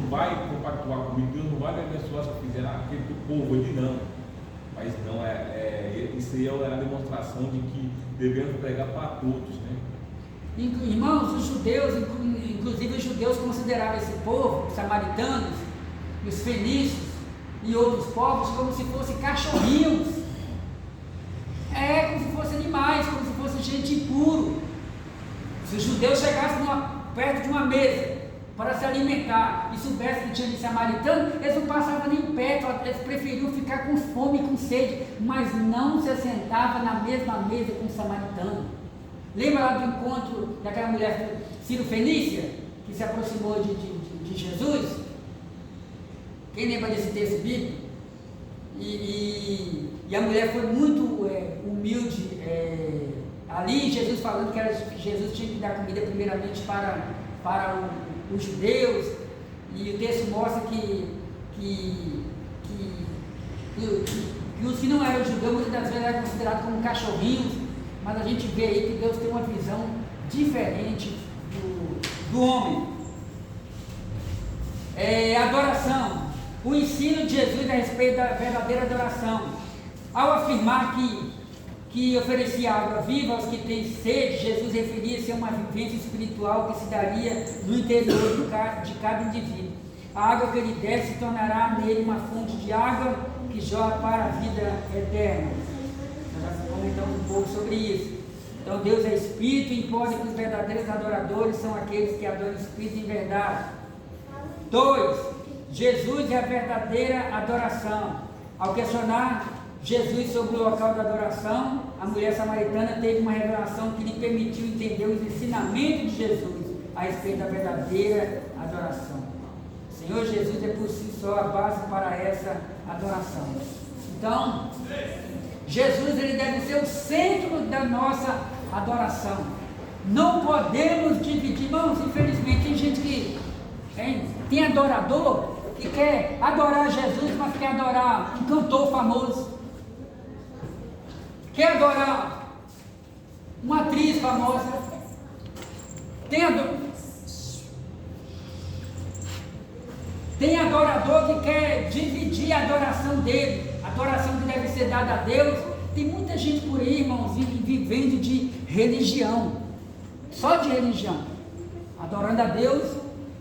vai compactuar comigo, Deus não vai me abençoar se eu fizer aquele povo ali, não. Mas não, isso aí é a demonstração de que devemos pregar para todos, né? Irmãos, os judeus, inclusive os judeus consideravam esse povo, os samaritanos, os fenícios e outros povos, como se fossem cachorrinhos. Como se fossem animais, como se fosse gente impuro. Se os judeus chegassem perto de uma mesa para se alimentar e soubessem que tinha de samaritano, eles não passavam nem perto, eles preferiam ficar com fome e com sede, mas não se assentavam na mesma mesa com o samaritano. Lembra lá do encontro daquela mulher Ciro-Fenícia, que se aproximou de Jesus? Quem lembra desse texto bíblico? E a mulher foi muito humilde ali, Jesus falando que Jesus tinha que dar comida primeiramente para os judeus, e o texto mostra que os que não eram judeus muitas das vezes eram considerados como cachorrinhos, mas a gente vê aí que Deus tem uma visão diferente do homem. Adoração. O ensino de Jesus a respeito da verdadeira adoração. Ao afirmar que oferecia água viva aos que têm sede, Jesus referia-se a uma vivência espiritual que se daria no interior de cada indivíduo. A água que ele der se tornará nele uma fonte de água que jorra para a vida eterna. Nós já comentamos um pouco sobre isso. Então Deus é Espírito e importa que os verdadeiros adoradores são aqueles que adoram o Espírito em verdade. 2. Jesus é a verdadeira adoração. Ao questionar Jesus sobre o local da adoração, a mulher samaritana teve uma revelação que lhe permitiu entender os ensinamentos de Jesus a respeito da verdadeira adoração. O Senhor Jesus é por si só a base para essa adoração. Então, Jesus ele deve ser o centro da nossa adoração. Não podemos dividir, irmãos, infelizmente tem gente que tem adorador que quer adorar Jesus, mas quer adorar um cantor famoso, quer adorar uma atriz famosa, tem adorador que quer dividir a adoração dele, a adoração que deve ser dada a Deus. Tem muita gente por aí, irmãos, vivendo de religião, só de religião, adorando a Deus,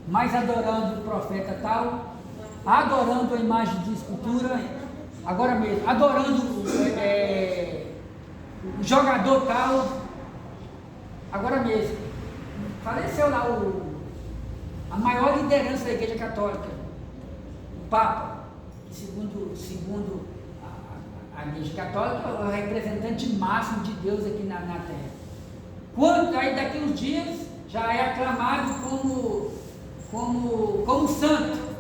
mas adorando o profeta tal, adorando a imagem de escultura, agora mesmo, adorando o jogador tal, agora mesmo. Faleceu lá a maior liderança da Igreja Católica, o Papa, segundo a Igreja Católica, é o representante máximo de Deus aqui na Terra. Quando aí daqui uns dias já é aclamado como santo.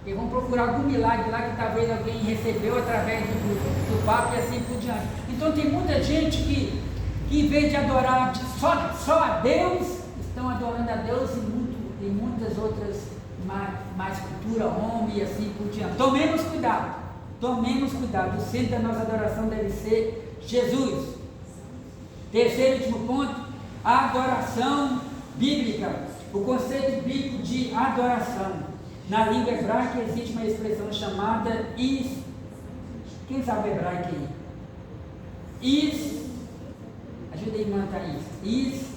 E vão procurar algum milagre lá que talvez alguém recebeu através do Papa e assim por diante. Então tem muita gente que em vez de adorar só a Deus, estão adorando a Deus e muitas outras mais cultura, homem e assim por diante. Tomemos cuidado. O centro da nossa adoração deve ser Jesus. Terceiro e último ponto, a adoração bíblica. O conceito bíblico de adoração. Na língua hebraica existe uma expressão chamada quem sabe hebraico aí? Ajuda aí a montar isso.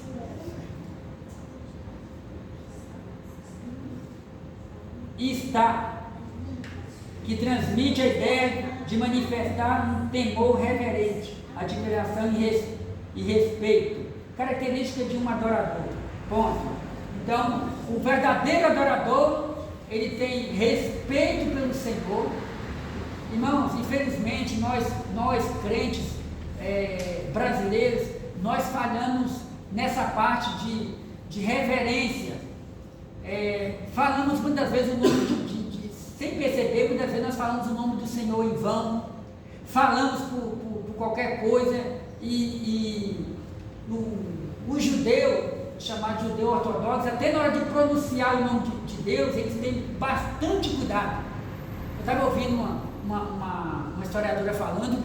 Está, que transmite a ideia de manifestar um temor reverente, admiração e respeito, característica de um adorador. Ponto. Então, o verdadeiro adorador, ele tem respeito pelo Senhor. Irmãos, infelizmente, nós crentes brasileiros, nós falhamos nessa parte de reverência. Falamos muitas vezes o nome sem perceber, muitas vezes nós falamos o nome do Senhor em vão, falamos por qualquer coisa, e o judeu, chamado judeu ortodoxo, até na hora de pronunciar o nome de Deus, eles têm bastante cuidado. Eu estava ouvindo uma historiadora falando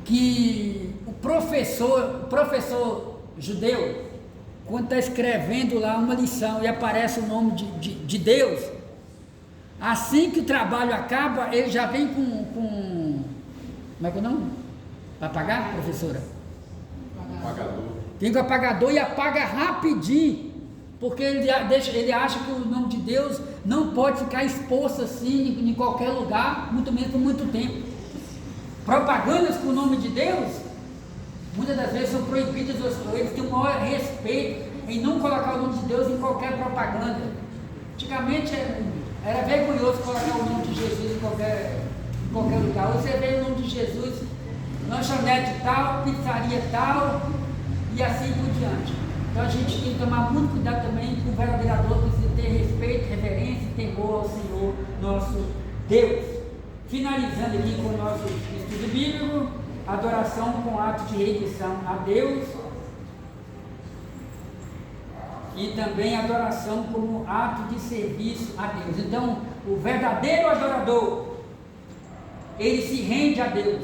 que o professor judeu, quando está escrevendo lá uma lição e aparece o nome de Deus, assim que o trabalho acaba, ele já vem com como é que é o nome? Para apagar, professora? Apagador. Tem com o apagador e apaga rapidinho, porque ele acha que o nome de Deus não pode ficar exposto assim em qualquer lugar, muito menos por muito tempo. Propagandas com o nome de Deus, muitas das vezes são proibidas, eles têm o maior respeito em não colocar o nome de Deus em qualquer propaganda. Antigamente era vergonhoso colocar o nome de Jesus em qualquer lugar. Você vê o nome de Jesus, lanchonete tal, pizzaria tal, e assim por diante. Então a gente tem que tomar muito cuidado também com o verdadeiro adorador, precisa ter respeito, reverência e temor ao Senhor nosso Deus. Finalizando aqui com o nosso estudo bíblico, adoração com ato de rendição a Deus e também adoração como ato de serviço a Deus. Então, o verdadeiro adorador, ele se rende a Deus.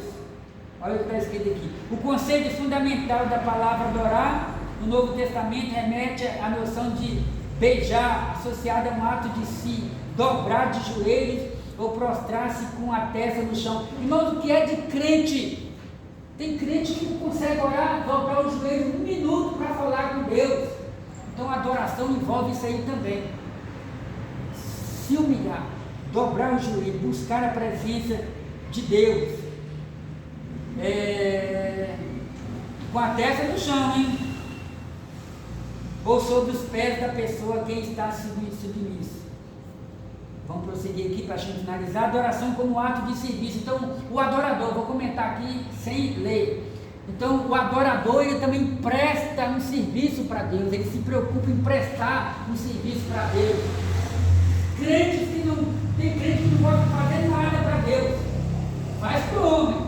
Olha o que está escrito aqui. O conceito fundamental da palavra adorar no Novo Testamento remete à noção de beijar, associada a um ato de se dobrar de joelhos ou prostrar-se com a testa no chão. Irmãos, o que é de crente? Tem crente que não consegue orar, dobrar o joelho 1 minuto para falar com Deus. Então a adoração envolve isso aí também. Se humilhar, dobrar o joelho, buscar a presença de Deus. Com a testa no chão, hein? Ou sobre os pés da pessoa quem está submisso. Vamos prosseguir aqui para a gente finalizar. Adoração como ato de serviço. Então, o adorador, vou comentar aqui sem ler. Então, o adorador, ele também presta um serviço para Deus. Ele se preocupa em prestar um serviço para Deus. Tem crente que não gosta de fazer nada para Deus. Faz para o homem.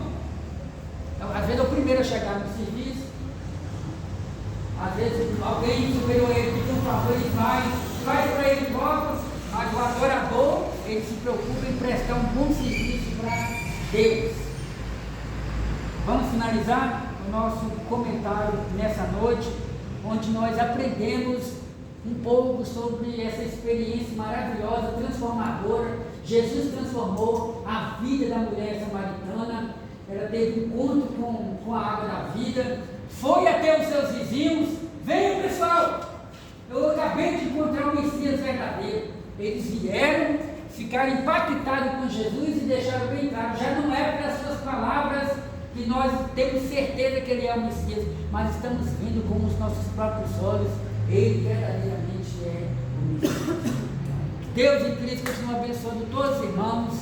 Então, às vezes é o primeiro a chegar no serviço. Às vezes alguém superou ele, pediu um favor, ele faz para ele próprio. Mas o adorador, ele se preocupa em prestar um bom serviço para Deus. Vamos finalizar o nosso comentário nessa noite, onde nós aprendemos um pouco sobre essa experiência maravilhosa, transformadora. Jesus transformou a vida da mulher samaritana. Ela teve um encontro com a água da vida, foi até os seus vizinhos. Venham, pessoal, eu acabei de encontrar o Messias verdadeiro. Eles vieram, ficaram impactados com Jesus e deixaram bem claro, já não é pelas suas palavras que nós temos certeza que Ele é o Messias, mas estamos vendo com os nossos próprios olhos, Ele verdadeiramente é o Messias. Deus e Cristo continuam abençoando todos os irmãos.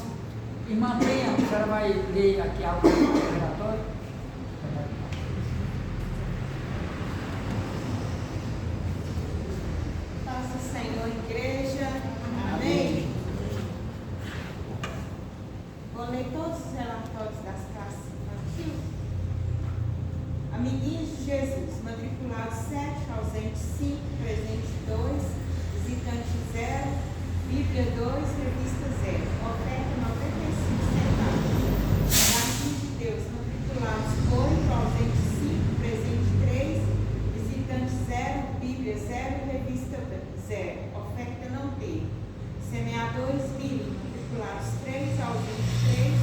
Irmã Penha, a senhora vai ler aqui algo do relatório? Nosso Senhor, igreja. Amém. Vou ler todos os relatórios das classes infantis. Amiguinhos de Jesus, matriculados 7, ausentes 5, presentes 2, visitante 0, Bíblia 2, revista 0, oferta 95 centavos. Jardim de Deus, matriculados 8, ausentes 5, presente 3, visitante 0, Bíblia 0, revista 0, oferta não teve. Semeadores Mili, matriculados 3, ausentes 3,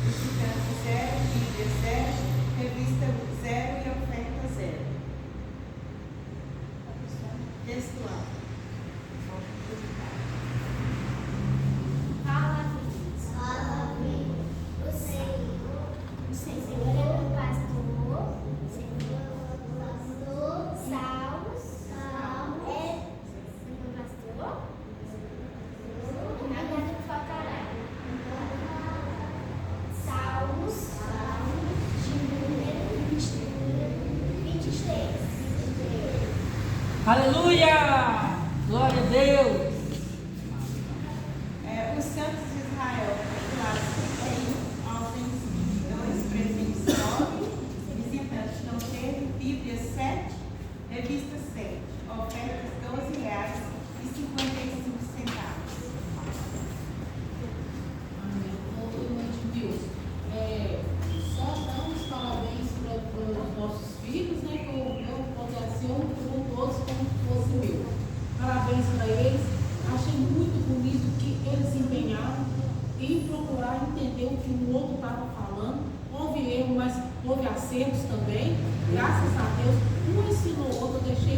visitante 0, Bíblia 0, revista 0 e oferta 0. Textual. Fala, filho. O Senhor é meu pastor. O Senhor é meu pastor. Salmos. É meu pastor. Nada me faltará. Salmos. De número 23. Aleluia! Glória a Deus! Os santos de Israel, matriculados 31, ausentes 22, presentes 9, visitantes não teve, Bíblia 7, revista 7, ofertas R$12,55. para eles. Achei muito bonito que eles empenharam em procurar entender o que o outro estava falando. Houve erro, mas houve acertos também. Graças a Deus, um ensinou o outro, eu deixei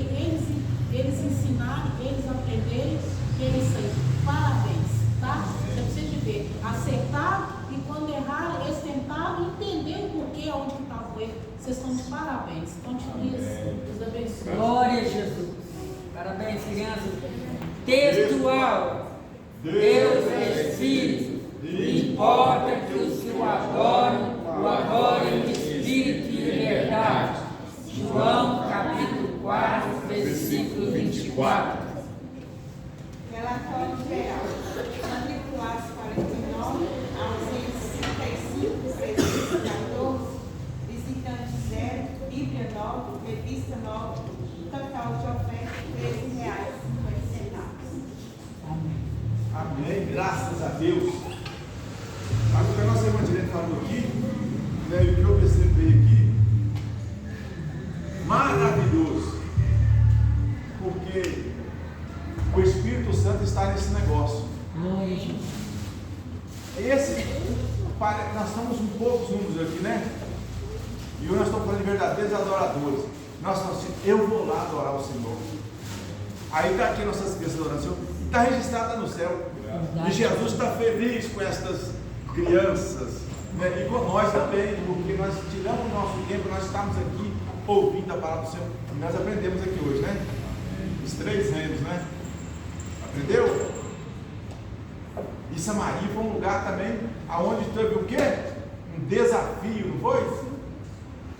eles ensinarem, eles aprenderem, que é isso aí. Parabéns, tá? Você precisa de ver. Acertaram e quando erraram, eles tentaram entender o porquê, onde que estava o erro. Vocês estão de parabéns. Continue assim. Deus abençoe. Glória a Jesus. Parabéns, crianças. Textual. Deus é Espírito. Importa que os que o adorem, o adorem em espírito e em verdade. João capítulo 4, versículo 24. Relatório geral. Matriculados 49, ausentes 35, presentes 14, visitantes 0, Bíblia 9, revista 9, total de oferta R$ 13,50. Amém, graças a Deus. Mas o que a nossa irmã Direne falou aqui, né, e o que eu percebi aqui, maravilhoso, porque o Espírito Santo está nesse negócio. Nós estamos com poucos números aqui, né? E hoje nós estamos falando de verdadeiros adoradores. Nós falamos assim, eu vou lá adorar o Senhor. Aí está aqui nossas crianças adorando o Senhor, e está registrada no céu. E Jesus está feliz com estas crianças, né? E com nós também, porque nós tiramos o nosso tempo, nós estamos aqui ouvindo a palavra do Senhor. E nós aprendemos aqui hoje, né? Os 3 reinos, né? Aprendeu? E Samaria foi um lugar também aonde teve o quê? Um desafio, não foi?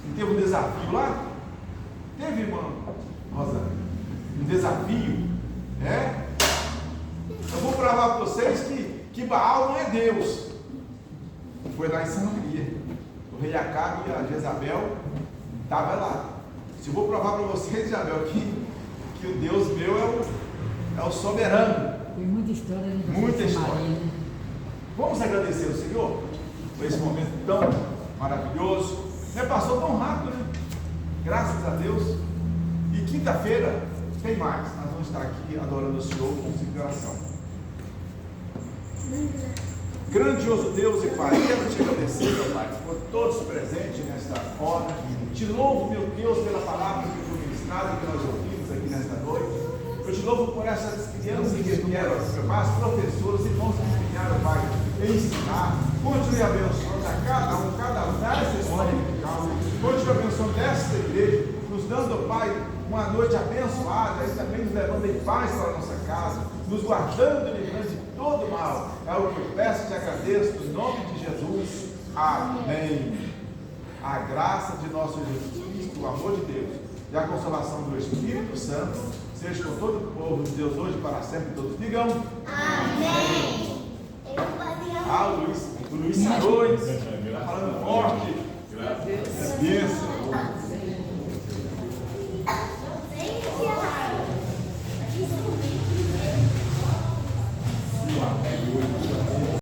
Não teve um desafio lá? Teve, irmã Rosa? Um desafio? É? Eu vou provar para vocês que Baal não é Deus. Foi lá em Samaria. O rei Acabe e a Jezabel estavam lá. Se eu vou provar para vocês, Jezabel, que o Deus meu é o soberano. Tem muita história, né? Muita história. Maria, né? Vamos agradecer ao Senhor por esse momento tão maravilhoso. Passou tão rápido, né? Graças a Deus. E quinta-feira tem mais. Nós vamos estar aqui adorando o Senhor com coração. Grandioso Deus e Pai, quero te agradecer, meu Pai, por todos presentes nesta hora. Te louvo, meu Deus, pela palavra que foi ministrada, que nós ouvimos aqui nesta noite. Eu te louvo por essas crianças que vieram, meu Pai, as professoras, irmãos que vieram, Pai, ensinar. Continue abençoando a cada um nessa história musical. Continue abençoando esta igreja, nos dando, Pai, uma noite abençoada, e também nos levando em paz para a nossa casa, nos guardando e livrando de todo mal. É o que eu peço e te agradeço, no nome de Jesus. Amém. A graça de nosso Jesus Cristo, o amor de Deus e a consolação do Espírito Santo seja com todo o povo de Deus hoje para sempre. Todos digam Amém. o Luiz Sarões está falando forte. É bênção.